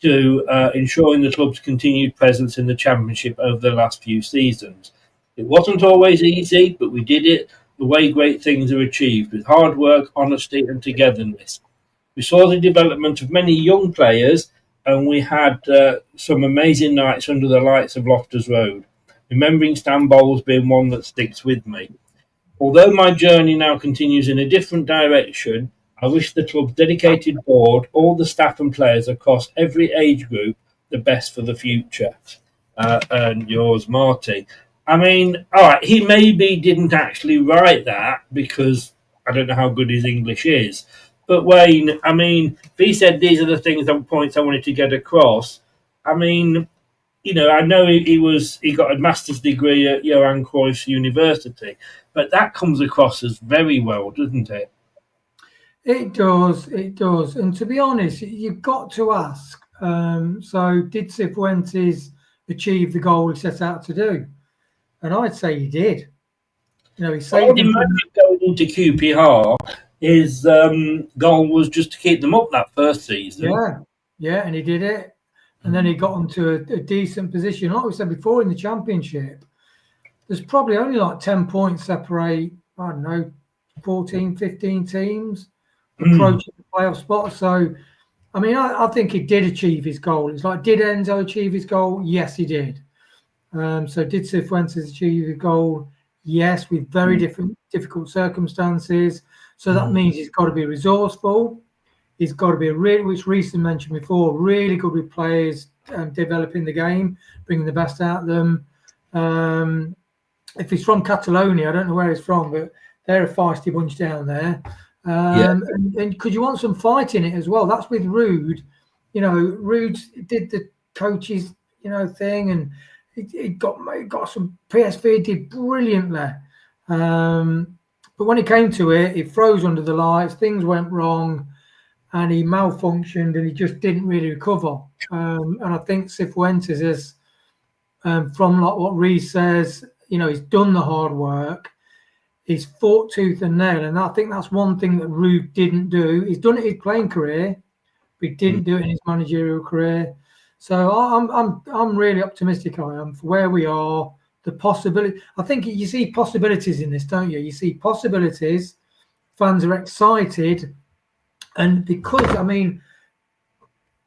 to ensuring the club's continued presence in the Championship over the last few seasons. It wasn't always easy, but we did it the way great things are achieved, with hard work, honesty and togetherness. We saw the development of many young players, and we had some amazing nights under the lights of Loftus Road, remembering Stan Bowles being one that sticks with me. Although my journey now continues in a different direction, I wish the club's dedicated board, all the staff and players across every age group, the best for the future. And yours, Marty. I mean, all right, he maybe didn't actually write that because I don't know how good his English is. But Wayne, I mean, if he said these are the points I wanted to get across, I mean, I know he got a master's degree at Johan Cruyff University, but that comes across as very well, doesn't it? It does. And to be honest, you've got to ask, so did Cifuentes achieve the goal he set out to do? And I'd say he did. He saved. I would imagine going into QPR, his goal was just to keep them up that first season. Yeah, and he did it. And then he got into a decent position. Like we said before, in the Championship, there's probably only like 10 points separate, 14, 15 teams approaching the playoff spot. So, I mean, I think he did achieve his goal. It's like, did Enzo achieve his goal? Yes, he did. So did Cifuentes achieve his goal? Yes, with very difficult circumstances. So that means he's got to be resourceful. He's got to be which Reece mentioned before, really good with players, developing the game, bringing the best out of them. If he's from Catalonia, I don't know where he's from, but they're a feisty bunch down there. And because you want some fight in it as well. That's with Rude. Rude did the coaches, thing, and he got some PSV did brilliantly. But when it came to it, it froze under the lights, things went wrong, and he malfunctioned, and he just didn't really recover. And I think Cifuentes is, from like what Reece says, he's done the hard work. He's fought tooth and nail, and I think that's one thing that Rube didn't do. He's done it in his playing career, but he didn't do it in his managerial career. So I'm really optimistic. I am for where we are. The possibility. I think you see possibilities in this, don't you? You see possibilities. Fans are excited, and because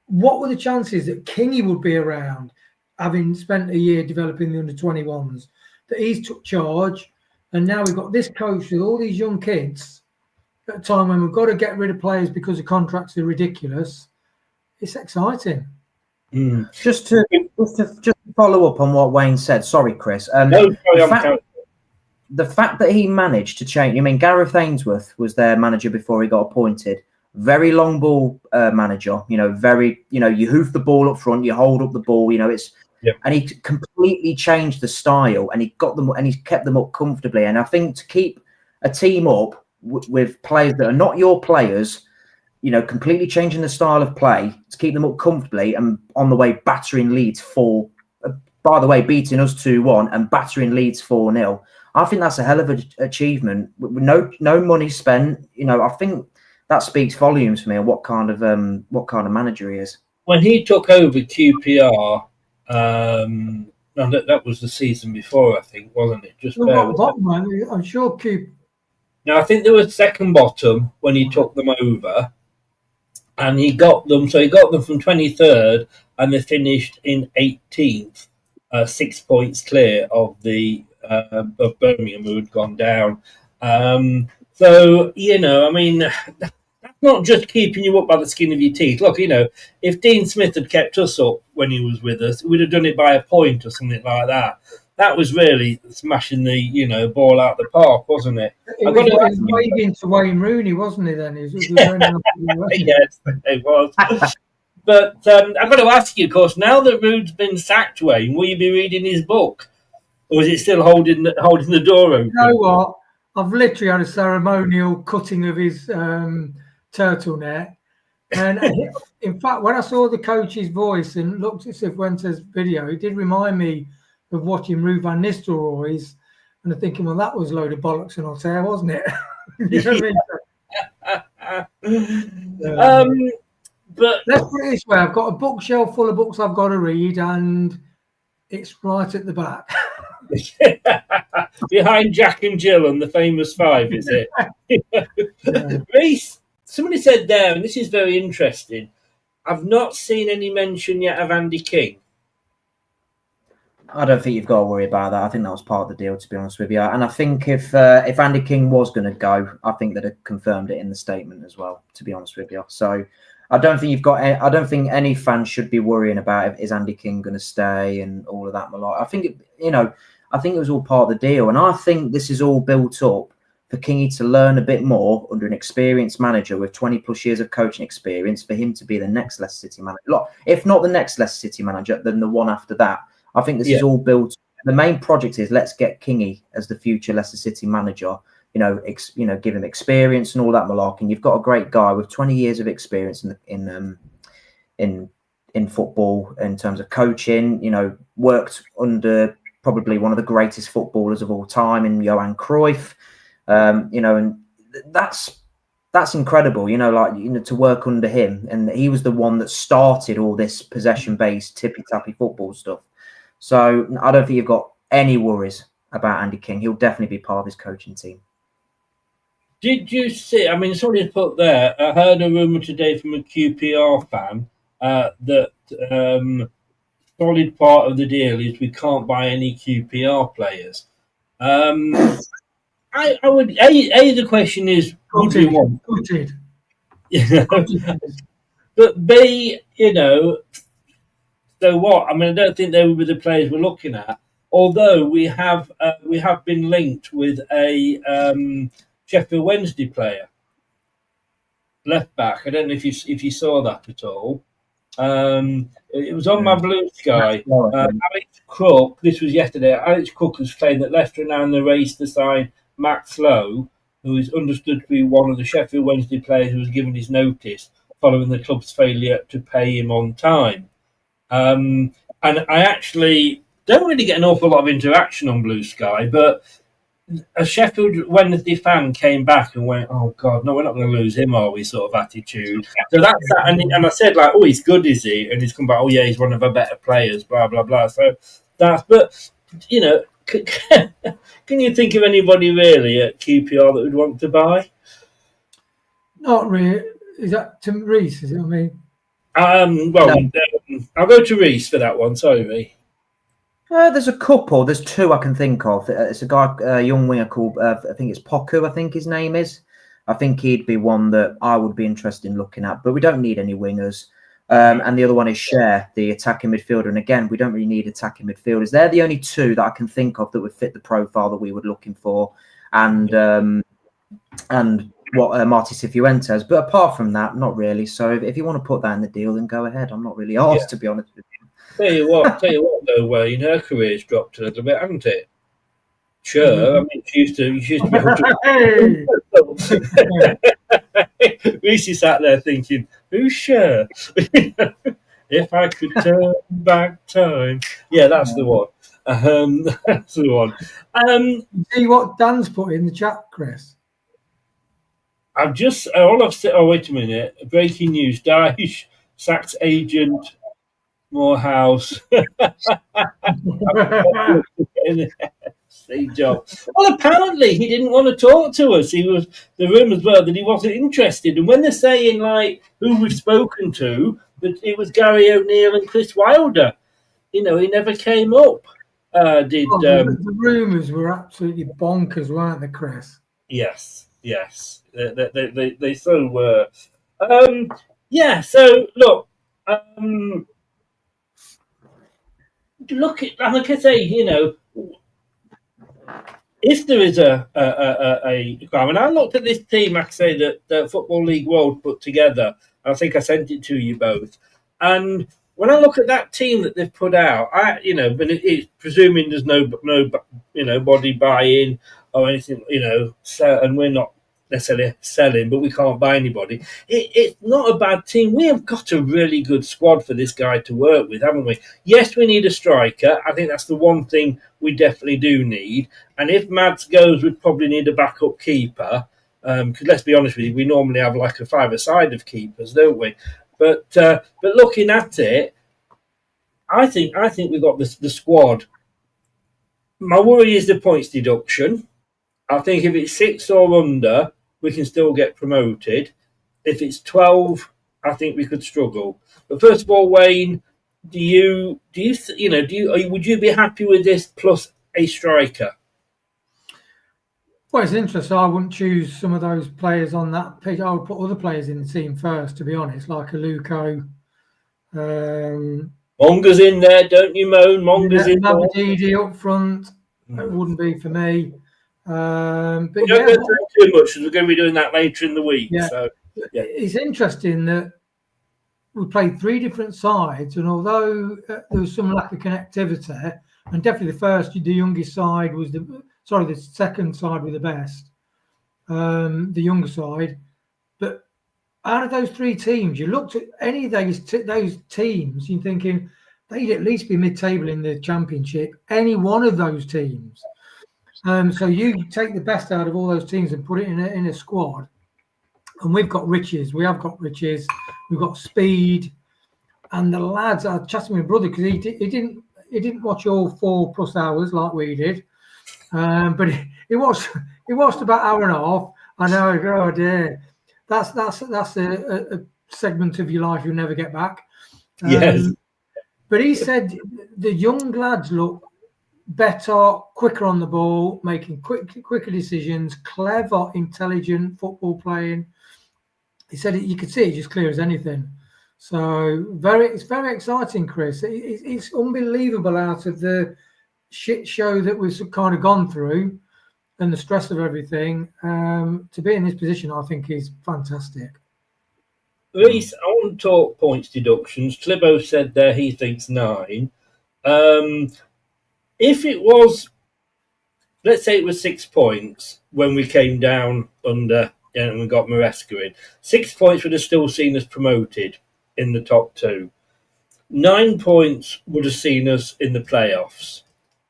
what were the chances that Kingy would be around, having spent a year developing the under-21s, that he's took charge, and now we've got this coach with all these young kids at a time when we've got to get rid of players because the contracts are ridiculous. It's exciting. Just to follow up on what Wayne said. Sorry, Chris. The fact that he managed to change. I mean, Gareth Ainsworth was their manager before he got appointed. Very long ball manager. Very. You hoof the ball up front. You hold up the ball. And he completely changed the style, and he got them, and he kept them up comfortably. And I think to keep a team up with players that are not your players. Completely changing the style of play to keep them up comfortably, and on the way battering Leeds by the way, beating us 2-1 and battering Leeds 4-0. I think that's a hell of an achievement. With no money spent. I think that speaks volumes for me on what kind of manager he is. When he took over QPR, that was the season before, I think, wasn't it? I'm sure Now I think they were second bottom when he took them over. And he got them from 23rd, and they finished in 18th, 6 points clear of of Birmingham, who had gone down. That's not just keeping you up by the skin of your teeth. Look, if Dean Smith had kept us up when he was with us, we'd have done it by a point or something like that. That was really smashing the ball out of the park, wasn't it? It was waving to Wayne Rooney, wasn't he? Then yes, it was. But I've got to ask you, of course, now that Rude's been sacked, Wayne, will you be reading his book, or is it still holding the door open? You know what? I've literally had a ceremonial cutting of his turtleneck, and in fact, when I saw the coach's voice and looked at Cifuentes' video, it did remind me of watching Ruud van Nistelrooy's, and I'm thinking, well, that was a load of bollocks and hot air, wasn't it? You know what I mean? But let's put it this way: I've got a bookshelf full of books I've got to read, and it's right at the back. Behind Jack and Jill and the famous five, is it? Reece, somebody said there, and this is very interesting, I've not seen any mention yet of Andy King. I don't think you've got to worry about that. I think that was part of the deal, to be honest with you. And I think if Andy King was going to go, I think they'd have confirmed it in the statement as well, to be honest with you. So I don't think I don't think any fan should be worrying about is Andy King going to stay and all of that. I think I think it was all part of the deal, and I think this is all built up for Kingy to learn a bit more under an experienced manager with 20 plus years of coaching experience, for him to be the next Leicester City manager. Look, if not the next Leicester City manager, then the one after that. I think this is all built. The main project is let's get Kingy as the future Leicester City manager. Give him experience and all that malarkey. You've got a great guy with 20 years of experience in football in terms of coaching. Worked under probably one of the greatest footballers of all time in Johan Cruyff. And that's incredible. To work under him, and he was the one that started all this possession-based tippy-tappy football stuff. So I don't think you've got any worries about Andy King. He'll definitely be part of his coaching team. Did you see? I mean, somebody put there. I heard a rumor today from a QPR fan that solid part of the deal is we can't buy any QPR players. I would. The question is, would we want? But B, so what? I mean, I don't think they would be the players we're looking at. Although we have been linked with a Sheffield Wednesday player, left back. I don't know if you saw that at all. It was on my blue sky. Alex Crook. This was yesterday. Alex Crook was saying that Leicester are now in the race to sign Max Lowe, who is understood to be one of the Sheffield Wednesday players who was given his notice following the club's failure to pay him on time. And I actually don't really get an awful lot of interaction on Blue Sky, but a Sheffield Wednesday fan came back and went, "Oh God, no, we're not going to lose him, are we?" Sort of attitude. So that's that. And I said, like, "Oh, he's good, is he?" And he's come back, "Oh yeah, he's one of our better players." Blah blah blah. So that's. But you know, can you think of anybody really at QPR that would want to buy? Not really. Is that Tim Reese? Is it? I mean, I'll go to Reese for that one. Sorry, Reese. There's a couple. There's two I can think of. It's a guy, a young winger called, I think it's Poku, I think his name is. I think he'd be one that I would be interested in looking at, but we don't need any wingers. And the other one is Cher, the attacking midfielder. And again, we don't really need attacking midfielders. They're the only two that I can think of that would fit the profile that we were looking for. And what Martí Cifuentes. But apart from that, not really. So if you want to put that in the deal, then go ahead. I'm not really asked, to be honest with you. Tell you what, though, Wayne, her career's dropped a little bit, hasn't it? Sure, I mean, she used to be able to... Reese sat there thinking, who's Cher? If I could turn back time. Yeah, that's the one. That's the one. See what Dan's put in the chat, Chris? I've just... all I've said... Oh, wait a minute. Breaking news. Daesh sacked agent... Morehouse. Job. Well, apparently he didn't want to talk to us. The rumours were that he wasn't interested. And when they're saying like who we've spoken to, that it was Gary O'Neill and Chris Wilder. You know, he never came up. The rumours were absolutely bonkers, weren't they, Chris? Yes. They so were. Yeah. So look. Look at, like I say, you know, if there is a crime, and I looked at this team, like I say, that Football League World put together. I think I sent it to you both. And when I look at that team that they've put out, but it's presuming there's no body buy-in or anything, and we're not necessarily selling, but we can't buy anybody. It's not a bad team. We have got a really good squad for this guy to work with, haven't we? Yes, we need a striker. I think that's the one thing we definitely do need. And if Mads goes, we'd probably need a backup keeper. Because let's be honest with you, we normally have like a five-a-side of keepers, don't we? But looking at it, I think we've got the squad. My worry is the points deduction. I think if it's 6 or under, we can still get promoted. If it's 12, I think we could struggle. But first of all, Wayne, would you be happy with this plus a striker? Well, it's interesting. I wouldn't choose some of those players on that page. I would put other players in the team first, to be honest, like a Luco. Monga's in there, don't you moan? Monga's in there. Mabadidi up front. It wouldn't be for me. But we don't go through too much because we're going to be doing that later in the week. Yeah. So, yeah. It's interesting that we played 3 different sides, and although there was some lack of connectivity, and definitely the youngest side was the second side were the best, the younger side. But out of those 3 teams, you looked at any of those teams, you're thinking they'd at least be mid-table in the Championship. Any one of those teams. So you take the best out of all those teams and put it in a squad, and we've got riches. We have got riches. We've got speed, and the lads. I chatted with my brother because he didn't watch all 4+ hours like we did, but he watched about hour and a half. I know. Oh dear, that's a segment of your life you'll never get back. Yes, but he said the young lads look better, quicker on the ball, making quicker decisions, clever, intelligent football playing. He said you could see it just clear as anything. So it's very exciting, Chris. It's unbelievable out of the shit show that we've kind of gone through and the stress of everything. To be in this position, I think, is fantastic. Reese, I want to talk points deductions. Clibo said there he thinks 9. If it was let's say it was 6 points when we came down under and we got Maresca in. 6 points would have still seen us promoted in the top 2. 9 points would have seen us in the playoffs.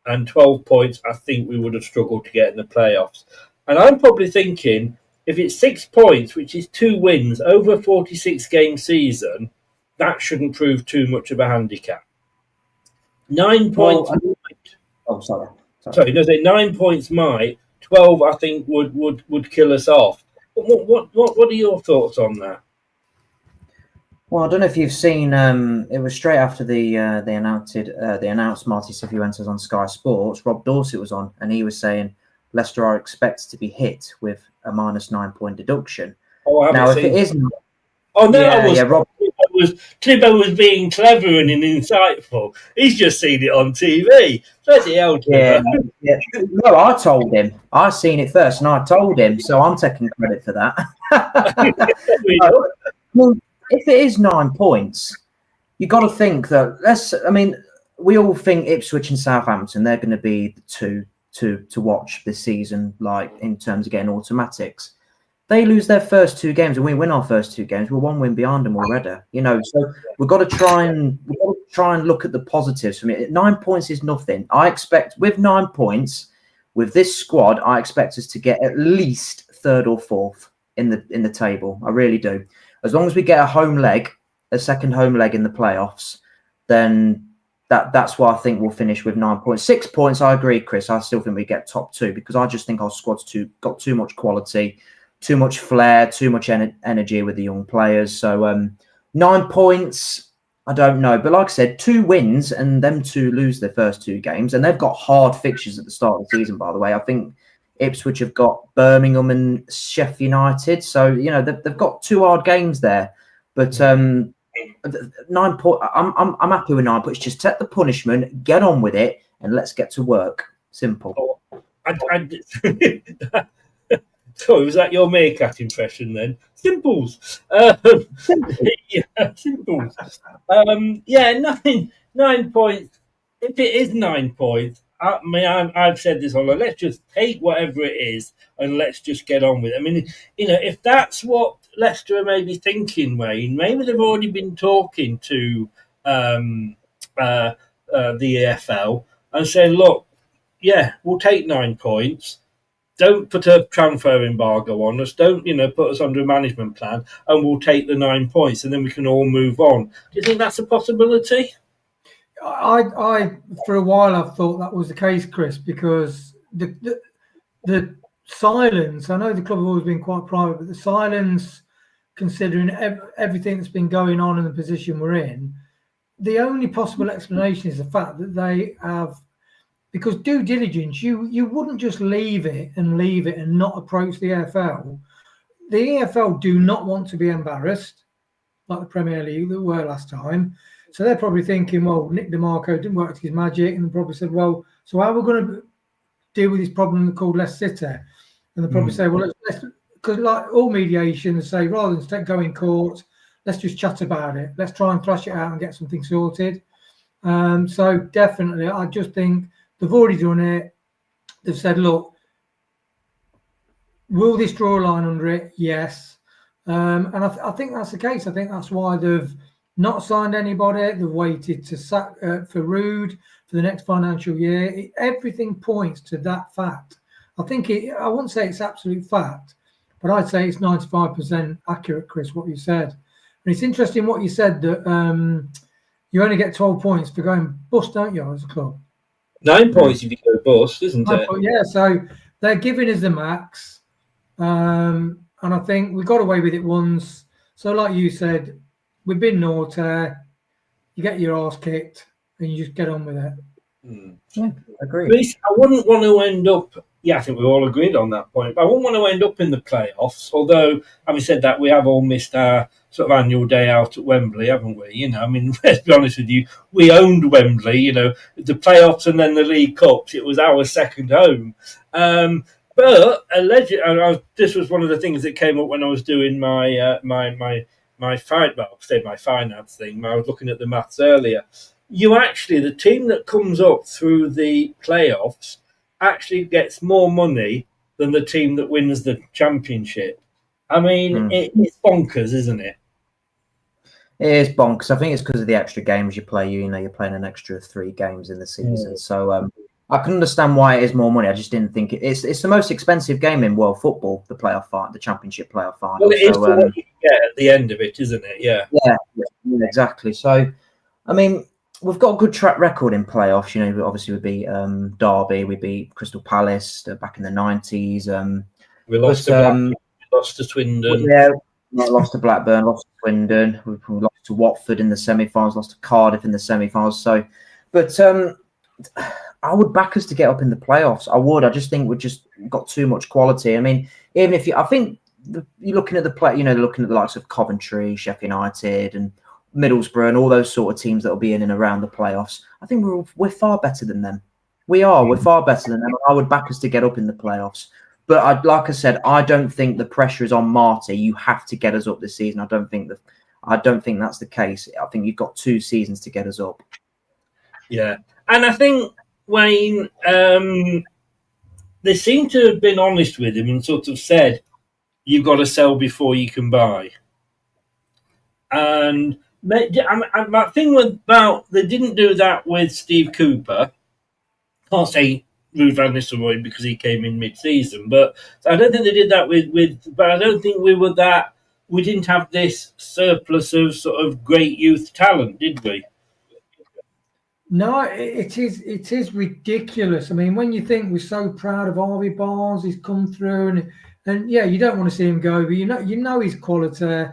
And 12 points, I think we would have struggled to get in the playoffs. And I'm probably thinking, if it's 6 points, which is 2 wins over a 46-game season, that shouldn't prove too much of a handicap. 9 points sorry. Sorry, no, 9 points might. 12, I think, would kill us off. What are your thoughts on that? Well, I don't know if you've seen. It was straight after they announced Martí Cifuentes on Sky Sports. Rob Dorset was on, and he was saying Leicester are expected to be hit with a -9 point deduction. Oh, now, if it isn't, Clibbo was being clever and insightful. He's just seen it on TV. Bloody hell, yeah. No, I told him. I seen it first, and I told him. So I'm taking credit for that. Well, if it is 9 points, you got to think that we all think Ipswich and Southampton, they're going to be the two to watch this season, like in terms of getting automatics. They lose their first 2 games and we win our first 2 games. We're 1 win behind them already, So we've got to try and look at the positives from it. 9 points is nothing. I expect with 9 points, with this squad, I expect us to get at least 3rd or 4th in the table. I really do. As long as we get a second home leg in the playoffs, then that's why I think we'll finish with 9 points. 6 points, I agree, Chris. I still think we get top 2 because I just think our squad's got too much quality, too much flair, too much energy with the young players. So 9 points, I don't know. But like I said, 2 wins and them 2 lose their first 2 games. And they've got hard fixtures at the start of the season, by the way. I think Ipswich have got Birmingham and Sheffield United. So, they've got 2 hard games there. But 9 points, I'm happy with 9 points. Just take the punishment, get on with it, and let's get to work. Simple. So was that your Meerkat impression then? Simples. Simples. 9 points. If it is 9 points, I've said this all. Let's just take whatever it is and let's just get on with it. If that's what Leicester are maybe thinking, Wayne, maybe they've already been talking to the EFL and saying, look, we'll take 9 points. Don't put a transfer embargo on us. Don't, put us under a management plan, and we'll take the 9 points, and then we can all move on. Do you think that's a possibility? I for a while I've thought that was the case, Chris, because the silence. I know the club have always been quite private, but the silence, considering everything that's been going on in the position we're in, the only possible explanation is the fact that they have. Because due diligence, you wouldn't just leave it and not approach the EFL. The EFL do not want to be embarrassed, like the Premier League that were last time. So they're probably thinking, well, Nick DeMarco didn't work to his magic, and they probably said, well, so how are we going to deal with this problem called Leicester City? And they probably say, well, let's because like all mediation, they say rather than go in court, let's just chat about it. Let's try and thrash it out and get something sorted. So definitely, I just think. They've already done it. They've said, look, will this draw a line under it? Yes. And I think that's the case. I think that's why they've not signed anybody. They've waited to sack for Rude for the next financial year. Everything points to that fact. I wouldn't say it's absolute fact, but I'd say it's 95% accurate, Chris, what you said. And it's interesting what you said that you only get 12 points for going bust, don't you, as a club? 9 points if you go bust, isn't it? Yeah, so they're giving us the max. And I think we got away with it once. So like you said, we've been naughty. You get your arse kicked and you just get on with it. Yeah, I agree. Reece, I wouldn't want to end up... I think we all agreed on that point. But I wouldn't want to end up in the playoffs. Although, having said that, we have all missed our sort of annual day out at Wembley, haven't we? Let's be honest with you, we owned Wembley. The playoffs and then the League Cups. It was our second home. But allegedly, this was one of the things that came up when I was doing my finance thing. I was looking at the maths earlier. The team that comes up through the playoffs actually gets more money than the team that wins the championship. I mean, it's bonkers, isn't it? It is bonkers. I think it's because of the extra games you play. You're playing an extra 3 games in the season. So I can understand why it is more money. I just didn't think it's the most expensive game in world football, the playoff final, the championship playoff final. Well, it is for what you get at the end of it, isn't it? Yeah, exactly. So, I mean, we've got a good track record in playoffs. Obviously we beat Derby, we beat Crystal Palace back in the 90s. We lost to Swindon. Yeah, lost to Blackburn, lost to Swindon. We lost to Watford in the semi-finals, lost to Cardiff in the semi-finals. So, but I would back us to get up in the playoffs. I would. I just think we've just got too much quality. I mean, even if I think you're looking at looking at the likes of Coventry, Sheffield United, and Middlesbrough, and all those sort of teams that will be in and around the playoffs. I think we're far better than them. We're far better than them. I would back us to get up in the playoffs. But like I said, I don't think the pressure is on Marty. You have to get us up this season. I don't think that's the case. I think you've got 2 seasons to get us up. Yeah, and I think Wayne, they seem to have been honest with him and sort of said, "You've got to sell before you can buy." And my thing about they didn't do that with Steve Cooper. Can't say Ruud van Nistelrooy because he came in mid-season, but I don't think they did that with. But I don't think we didn't have this surplus of sort of great youth talent, did we? No, it is ridiculous. I mean, when you think we're so proud of Harvey Barnes, he's come through, and yeah, you don't want to see him go, but you know his quality.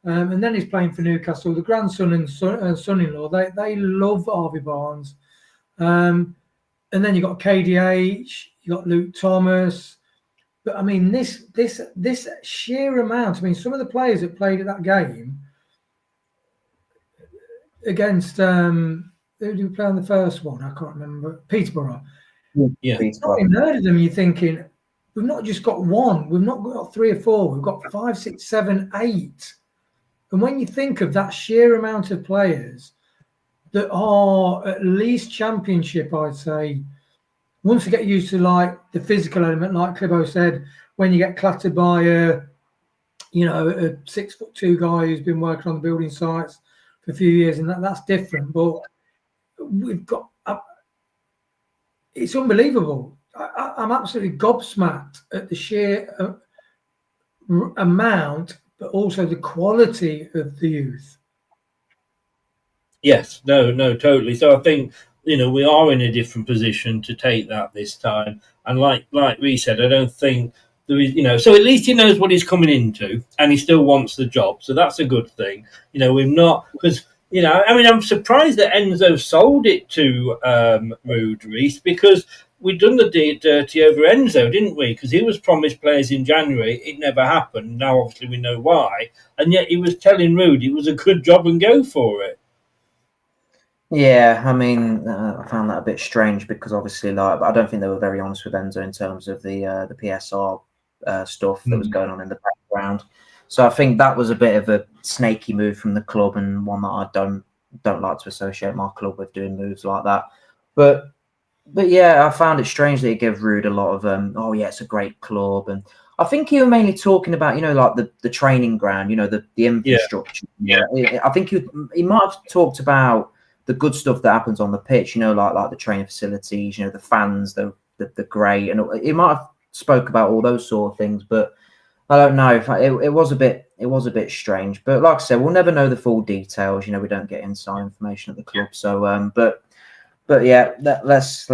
And then he's playing for Newcastle. The grandson and son-in-law, they love Harvey Barnes. And then you got KDH, you got Luke Thomas. But I mean, this sheer amount. I mean, some of the players that played at that game against who did we play on the first one? I can't remember. Peterborough. Yeah, Not even heard of them. You're thinking we've not just got one. We've not got 3 or 4. We've got 5, 6, 7, 8. And when you think of that sheer amount of players that are at least championship, I'd say, once you get used to like the physical element, like Clibo said, when you get clattered by a 6'2" guy who's been working on the building sites for a few years, and that's different. But we've got it's unbelievable. I'm absolutely gobsmacked at the sheer amount, but also the quality of the youth. Yes, no, totally. So I think we are in a different position to take that this time. And like we said, I don't think there is, so at least he knows what he's coming into, and he still wants the job. So that's a good thing. We've not because. I'm surprised that Enzo sold it to Ruud Rees because we'd done the dirty over Enzo, didn't we? Because he was promised players in January. It never happened. Now, obviously, we know why. And yet he was telling Ruud it was a good job and go for it. Yeah, I mean, I found that a bit strange because obviously, I don't think they were very honest with Enzo in terms of the PSR stuff that was going on in the background. So I think that was a bit of a snaky move from the club, and one that I don't like to associate my club with doing moves like that. But yeah, I found it strange that he gave Ruud a lot of it's a great club, and I think he was mainly talking about like the training ground, the infrastructure. Yeah. I think he might have talked about the good stuff that happens on the pitch, like the training facilities, the fans, the great, and he might have spoke about all those sort of things, but. I don't know. It was a bit strange, but like I said, we'll never know the full details. We don't get inside information at the club. So, but yeah, let's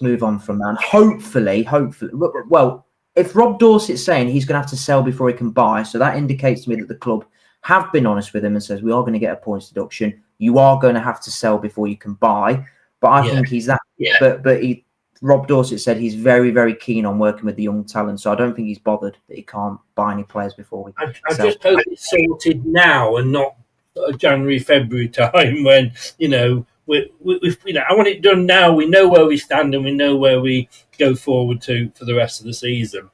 move on from that. And hopefully, well, if Rob Dorsett's saying he's going to have to sell before he can buy, so that indicates to me that the club have been honest with him and says we are going to get a points deduction. You are going to have to sell before you can buy. But I think he's that. Yeah. But Rob Dorsett said he's very, very keen on working with the young talent, so I don't think he's bothered that he can't buy any players before we I just hope it's sorted now and not January, February time when, I want it done now. We know where we stand and we know where we go forward to for the rest of the season.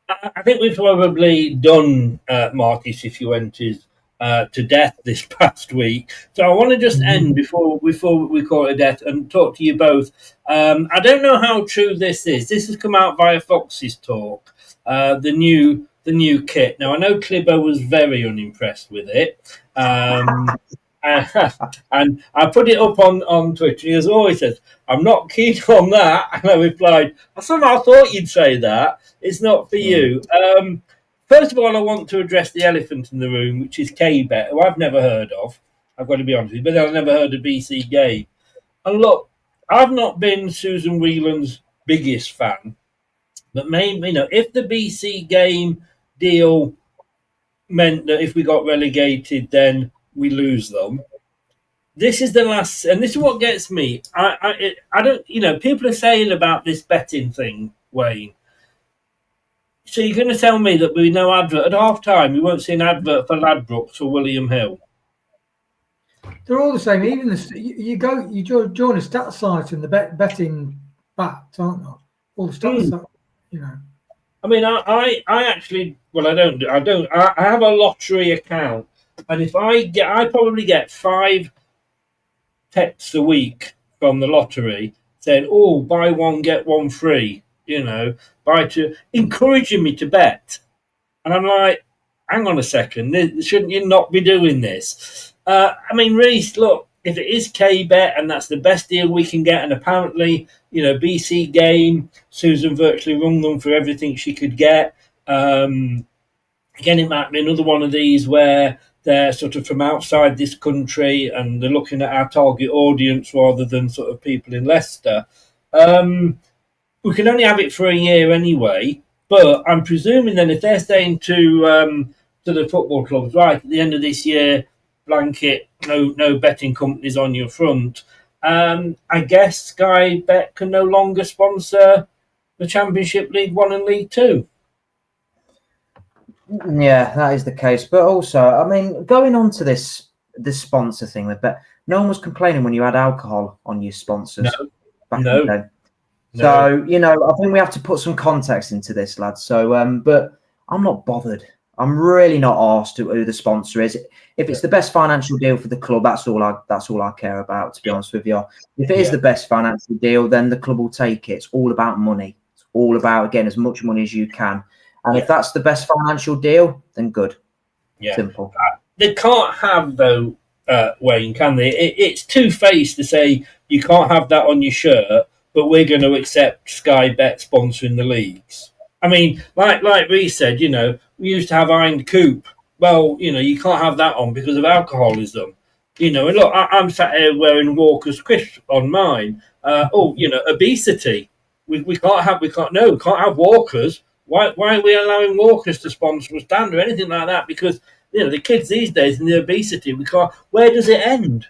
I think we've probably done Martí Cifuentes to death this past week. So I want to just end before we call it a death and talk to you both. I don't know how true this is. This has come out via Fox's talk, the new kit. Now I know Clibbo was very unimpressed with it. And I put it up on Twitter. As always says, I'm not keen on that. And I replied, I somehow thought you'd say that. It's not for you. First of all, I want to address the elephant in the room, which is K-Bet, who I've never heard of. I've got to be honest with you, but I've never heard of BC Game. And look, I've not been Susan Whelan's biggest fan, but maybe, if the BC Game deal meant that if we got relegated, then we lose them. This is the last, and this is what gets me. I don't, people are saying about this betting thing, Wayne. So you're going to tell me that we no advert at half time? We won't see an advert for Ladbrokes or William Hill. They're all the same. Even you join a stat site and the betting bats, aren't they? All the stat sites, I mean, I actually, well, I don't. I have a lottery account, and if I probably get 5 texts a week from the lottery saying, "Oh, buy one get one free," buy two, encouraging me to bet, and I'm like, hang on a second, shouldn't you not be doing this? I mean, Reece, look, if it is K-Bet and that's the best deal we can get, and apparently, BC Game, Susan virtually rung them for everything she could get. Again, it might be another one of these where they're sort of from outside this country and they're looking at our target audience rather than sort of people in Leicester. We can only have it for a year anyway, but I'm presuming then if they're saying to the football clubs, right, at the end of this year, blanket, no betting companies on your front, I guess Sky Bet can no longer sponsor the Championship League 1 and League 2. Yeah, that is the case. But also, I mean, going on to this sponsor thing with Bet, no one was complaining when you had alcohol on your sponsors. No. So, I think we have to put some context into this, lads. So, but I'm not bothered. I'm really not asked who the sponsor is. If it's the best financial deal for the club, that's all I care about, to be honest with you. If it is the best financial deal, then the club will take it. It's all about money. It's all about, again, as much money as you can. And if that's the best financial deal, then good. Yeah. Simple. They can't have, though, Wayne, can they? It's two-faced to say you can't have that on your shirt, but we're going to accept Sky Bet sponsoring the leagues. I mean, like Reece said, we used to have Iron Coop. Well, you can't have that on because of alcoholism. And look, I'm sat here wearing Walker's Crisp on mine. Obesity. We can't have Walkers. Why are we allowing Walkers to sponsor a stand or anything like that? Because the kids these days and the obesity, we can't. Where does it end?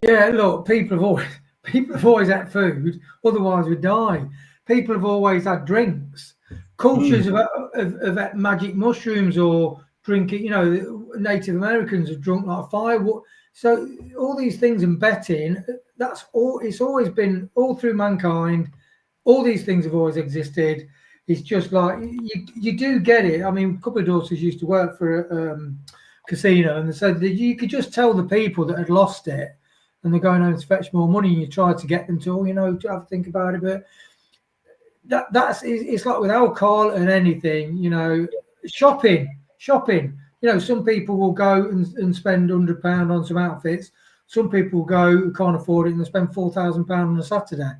Yeah, look, people have always had food, otherwise we die. People have always had drinks. Cultures of magic mushrooms or drinking, Native Americans have drunk like fire. So all these things and betting, that's all. It's always been all through mankind. All these things have always existed. It's just like you do get it. I mean, a couple of daughters used to work for a casino, and they said that you could just tell the people that had lost it, and they're going home to fetch more money, and you try to get them to, to have a think about it, but. It's like with alcohol and anything, shopping. Some people will go and spend £100 on some outfits. Some people will go who can't afford it and they spend £4,000 on a Saturday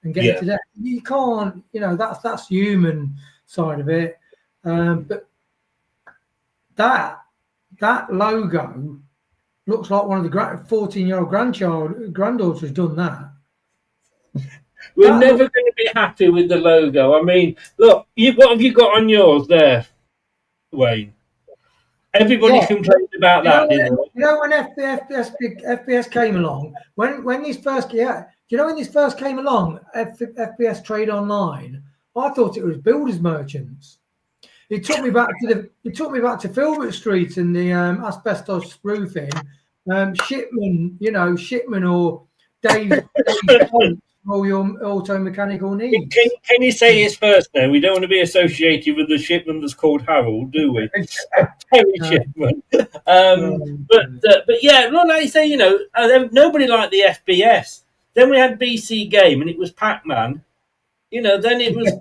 and get it to death. You can't, that's the human side of it. But that logo looks like one of the 14-year-old granddaughter has done that. We're never going to be happy with the logo. I mean, look, what have you got on yours there, Wayne? Everybody complained about that, didn't they? When FPS came along, when this first when this first came along, FPS Trade Online, I thought it was builders merchants. It took me back to Filbert Street and the asbestos roofing, Shipman or Dave's for all your auto-mechanical needs. Can you say his first name? We don't want to be associated with the shipman that's called Harold, do we? Terry Shipman. But yeah, like you say, you know, nobody liked the FBS. Then we had BC Game, and it was Pac-Man. You know, then it was.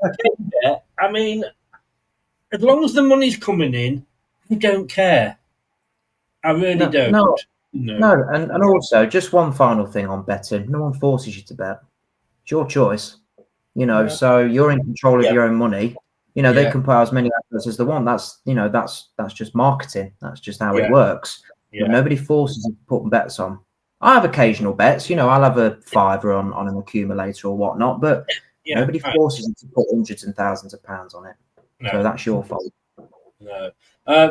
I mean, as long as the money's coming in, we don't care. I really don't. No, and also just one final thing on betting. No one forces you to bet. It's your choice. You know, so you're in control of your own money. You know, they can put as many adverts as they want. That's just marketing. That's just how it works. Yeah. But nobody forces you to put bets on. I have occasional bets. You know, I'll have a fiver on an accumulator or whatnot, but nobody forces you to put hundreds and thousands of pounds on it. No. So that's your fault. No.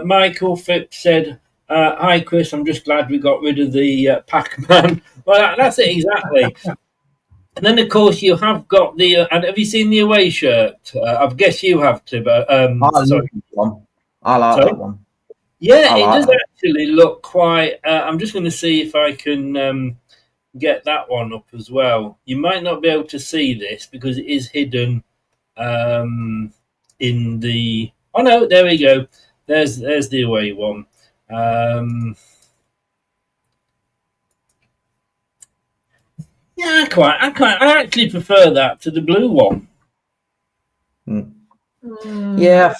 Michael Phipps said, hi, Chris. I'm just glad we got rid of the Pac-Man. Well, that's it exactly. And then, of course, you have got the. Have you seen the away shirt? I guess you have to. But I like that one. Yeah, it does actually look quite. I'm just going to see if I can get that one up as well. You might not be able to see this because it is hidden in the. Oh no! There we go. There's the away one. Yeah, I actually prefer that to the blue one. Yeah,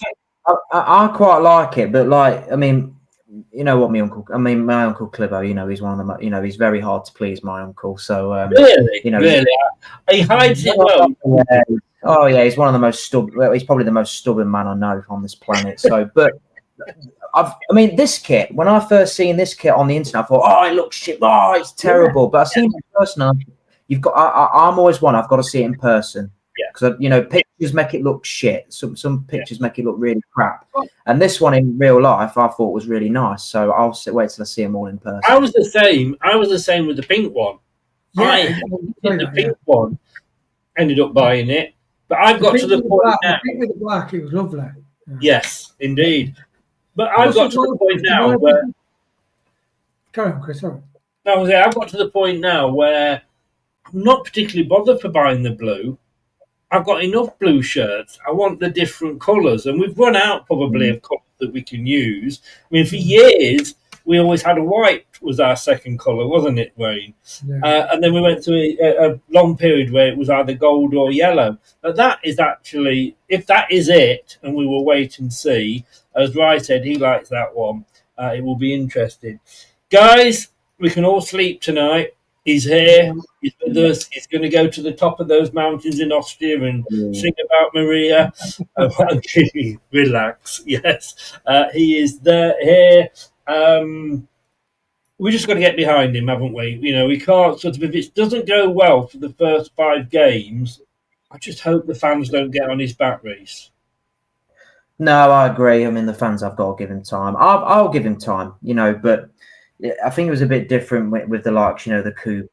I quite like it, but like, I mean, you know what, my uncle Clibbo, you know, he's one of them. You know, he's very hard to please, my uncle. So really, you know, really, he hides it well. Yeah. Oh yeah, he's one of the most stubborn. Well, he's probably the most stubborn man I know on this planet. So, but I mean, this kit. When I first seen this kit on the internet, I thought, oh, it looks shit. Oh, it's terrible. But I've seen it in person. You've got. I'm always one. I've got to see it in person. Yeah. Because you know, pictures make it look shit. Some pictures make it look really crap. And this one in real life, I thought was really nice. So I'll wait till I see them all in person. I was the same. with the pink one. I the pink one. Ended up buying it, but I've got to the point now. The pink with the black, it was lovely. Yeah. Yes, indeed. But I've got to the point now where. Carry on, Chris. Sorry. I've got to the point now where I'm not particularly bothered for buying the blue. I've got enough blue shirts. I want the different colours, and we've run out probably of colours that we can use. I mean, for years we always had a white was our second colour, wasn't it, Wayne? Yeah. And then we went through a long period where it was either gold or yellow. But that is actually, if that is it, and we will wait and see. As Ry said, he likes that one. It will be interesting, guys. We can all sleep tonight. He's here. He's with us. He's going to go to the top of those mountains in Austria and sing about Maria. Relax. Yes, he is there. Here. We just got to get behind him, haven't we? You know, we can't sort of. If it doesn't go well for the first 5 games, I just hope the fans don't get on his back, Reese. No, I agree. I mean, the fans have got to give him time. I'll give him time, you know, but. I think it was a bit different with the likes, you know,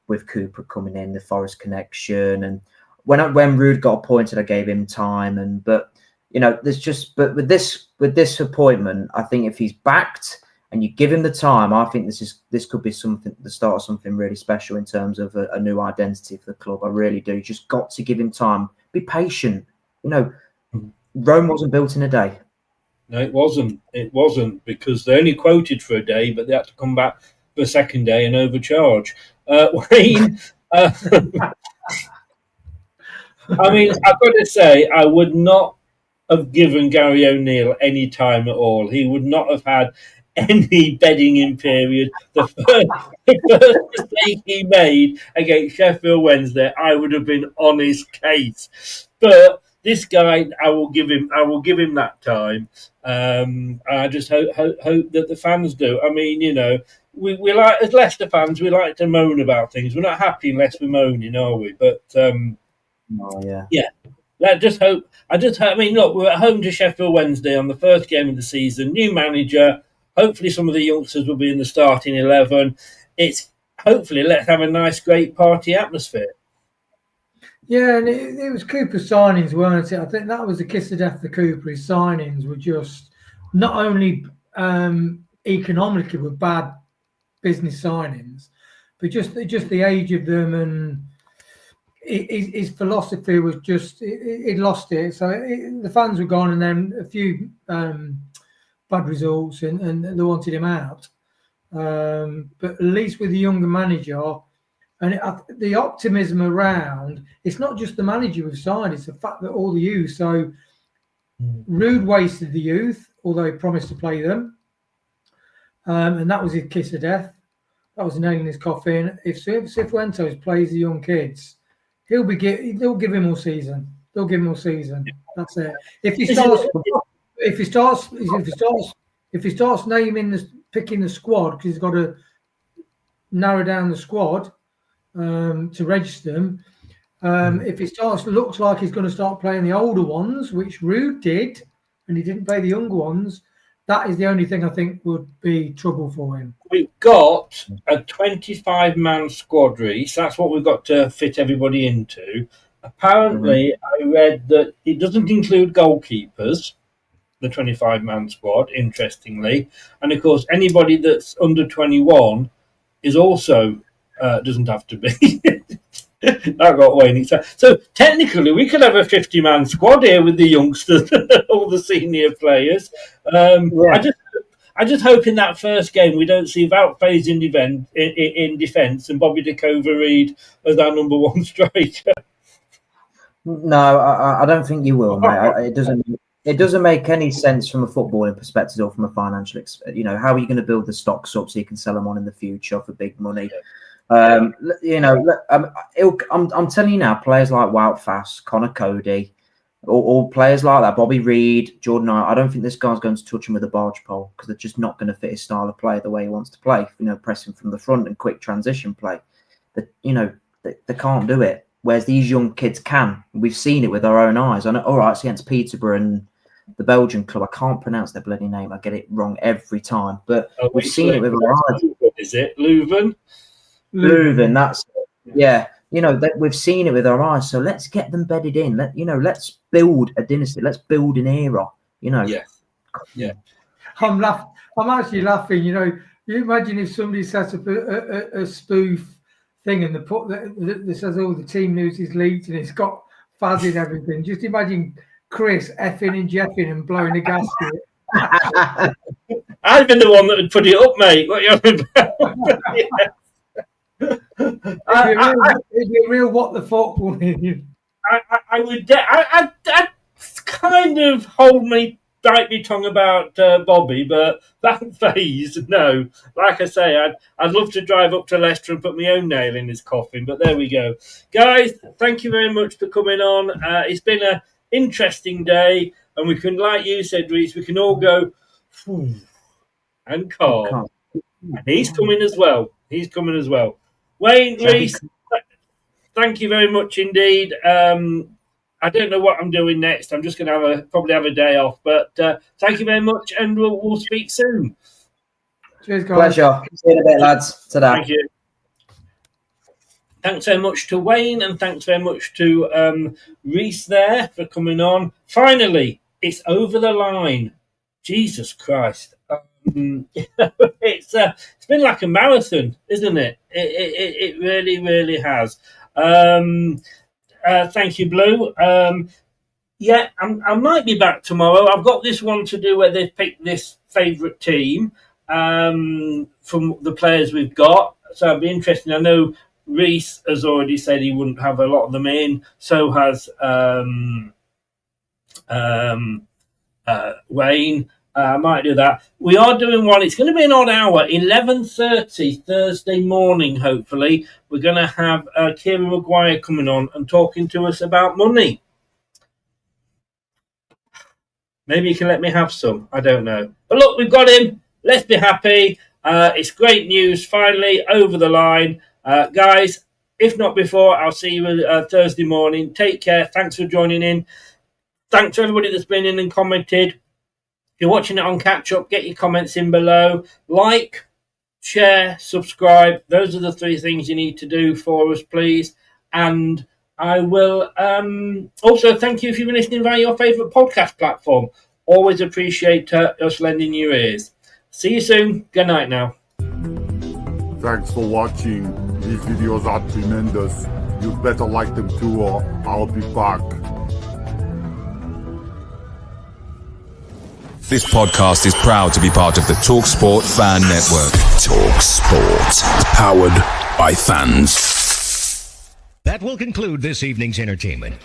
with Cooper coming in, the Forest connection, and when Rude got appointed, I gave him time, but you know, but with this appointment, I think if he's backed and you give him the time, I think this could be something, the start of something really special in terms of a new identity for the club. I really do. You just got to give him time. Be patient. You know, Rome wasn't built in a day. No, it wasn't. It wasn't, because they only quoted for a day, but they had to come back for a second day and overcharge. Wayne, I mean, I've got to say, I would not have given Gary O'Neill any time at all. He would not have had any bedding in period. The first mistake he made against Sheffield Wednesday, I would have been on his case. But this guy, I will give him that time. I just hope that the fans do. I mean, you know, we like, as Leicester fans, we like to moan about things. We're not happy unless we're moaning, are we? But yeah. I just hope. I mean, look, we're at home to Sheffield Wednesday on the first game of the season. New manager. Hopefully, some of the youngsters will be in the starting 11. It's hopefully let's have a nice, great party atmosphere. Yeah, and it was Cooper's signings, weren't it? I think that was the kiss of death for Cooper. His signings were just not only economically were bad business signings, but just the age of them, and his philosophy was just he'd lost it. So the fans were gone, and then a few bad results, and they wanted him out. But at least with the younger manager, and the optimism around, it's not just the manager we've signed, it's the fact that all the youth. So Rude wasted the youth, although he promised to play them. And that was his kiss of death. That was a nail in his coffin. If Cifuentes plays the young kids, they'll give him all season. They'll give him all season. That's it. If he starts picking the squad, because he's got to narrow down the squad to register them. If he looks like he's going to start playing the older ones, which Rude did, and he didn't play the younger ones, that is the only thing I think would be trouble for him. We've got a 25-man squad, Reece. That's what we've got to fit everybody into. Apparently, I read that it doesn't include goalkeepers, the 25-man squad, interestingly. And, of course, anybody that's under 21 is also doesn't have to be. That got Wayne. So technically, we could have a 50-man squad here with the youngsters, all the senior players. I just hope in that first game we don't see Wout Faes in defence and Bobby De-Cova-Reid as our number one striker. No, I don't think you will, mate. It doesn't make any sense from a footballing perspective or from a financial. How are you going to build the stocks up so you can sell them on in the future for big money? I'm telling you now, players like Wout Faes, Connor Cody, or players like that, Bobby Reid, Jordan, I don't think this guy's going to touch him with a barge pole, because they're just not going to fit his style of play the way he wants to play. Pressing from the front and quick transition play. They can't do it. Whereas these young kids can. We've seen it with our own eyes. I know, all right, it's against Peterborough and the Belgian club. I can't pronounce their bloody name. I get it wrong every time. But we've seen it with our eyes. Is it Leuven? Leuven, that's it. Yeah. We've seen it with our eyes. So let's get them bedded in. Let's build a dynasty. Let's build an era. Yeah. I'm actually laughing. You imagine if somebody set up a spoof thing and that says, "Oh, the team news is leaked," and it's got Faz and everything. Just imagine Chris effing and jeffing and blowing the gasket. I've been the one that would put it up, mate. What are you about? It'd be a real what the fuck woman. I would. I'd kind of bite my tongue about Bobby, but that phase, no. Like I say, I'd love to drive up to Leicester and put my own nail in his coffin, but there we go. Guys, thank you very much for coming on. It's been an interesting day, and we can, like you said, Reece, we can all go and calm. And he's coming as well. Wayne, Reece, thank you very much indeed. I don't know what I'm doing next. I'm just going to probably have a day off. But thank you very much, and we'll speak soon. Cheers, guys. Pleasure. See you in a bit, lads. Ta-da. Thank you. Thanks very much to Wayne, and thanks very much to Reece there for coming on. Finally, it's over the line. Jesus Christ. It's been like a marathon, isn't it? It really, really has. Thank you, Blue. I might be back tomorrow. I've got this one to do where they've picked this favourite team from the players we've got. So it'll be interesting. I know Reece has already said he wouldn't have a lot of them in. So has Wayne. I might do that. We are doing one. It's going to be an odd hour, 11:30 Thursday morning, hopefully. We're going to have Kieran Maguire coming on and talking to us about money. Maybe you can let me have some. I don't know. But look, we've got him. Let's be happy. It's great news. Finally, over the line. Guys, if not before, I'll see you Thursday morning. Take care. Thanks for joining in. Thanks to everybody that's been in and commented. If you're watching it on catch up, get your comments in below. Like, share, subscribe. Those are the three things you need to do for us, please. And I will also thank you if you've been listening via your favourite podcast platform. Always appreciate us lending your ears. See you soon. Good night now. Thanks for watching. These videos are tremendous. You better like them too, or I'll be back. This podcast is proud to be part of the TalkSport Fan Network. TalkSport. Powered by fans. That will conclude this evening's entertainment.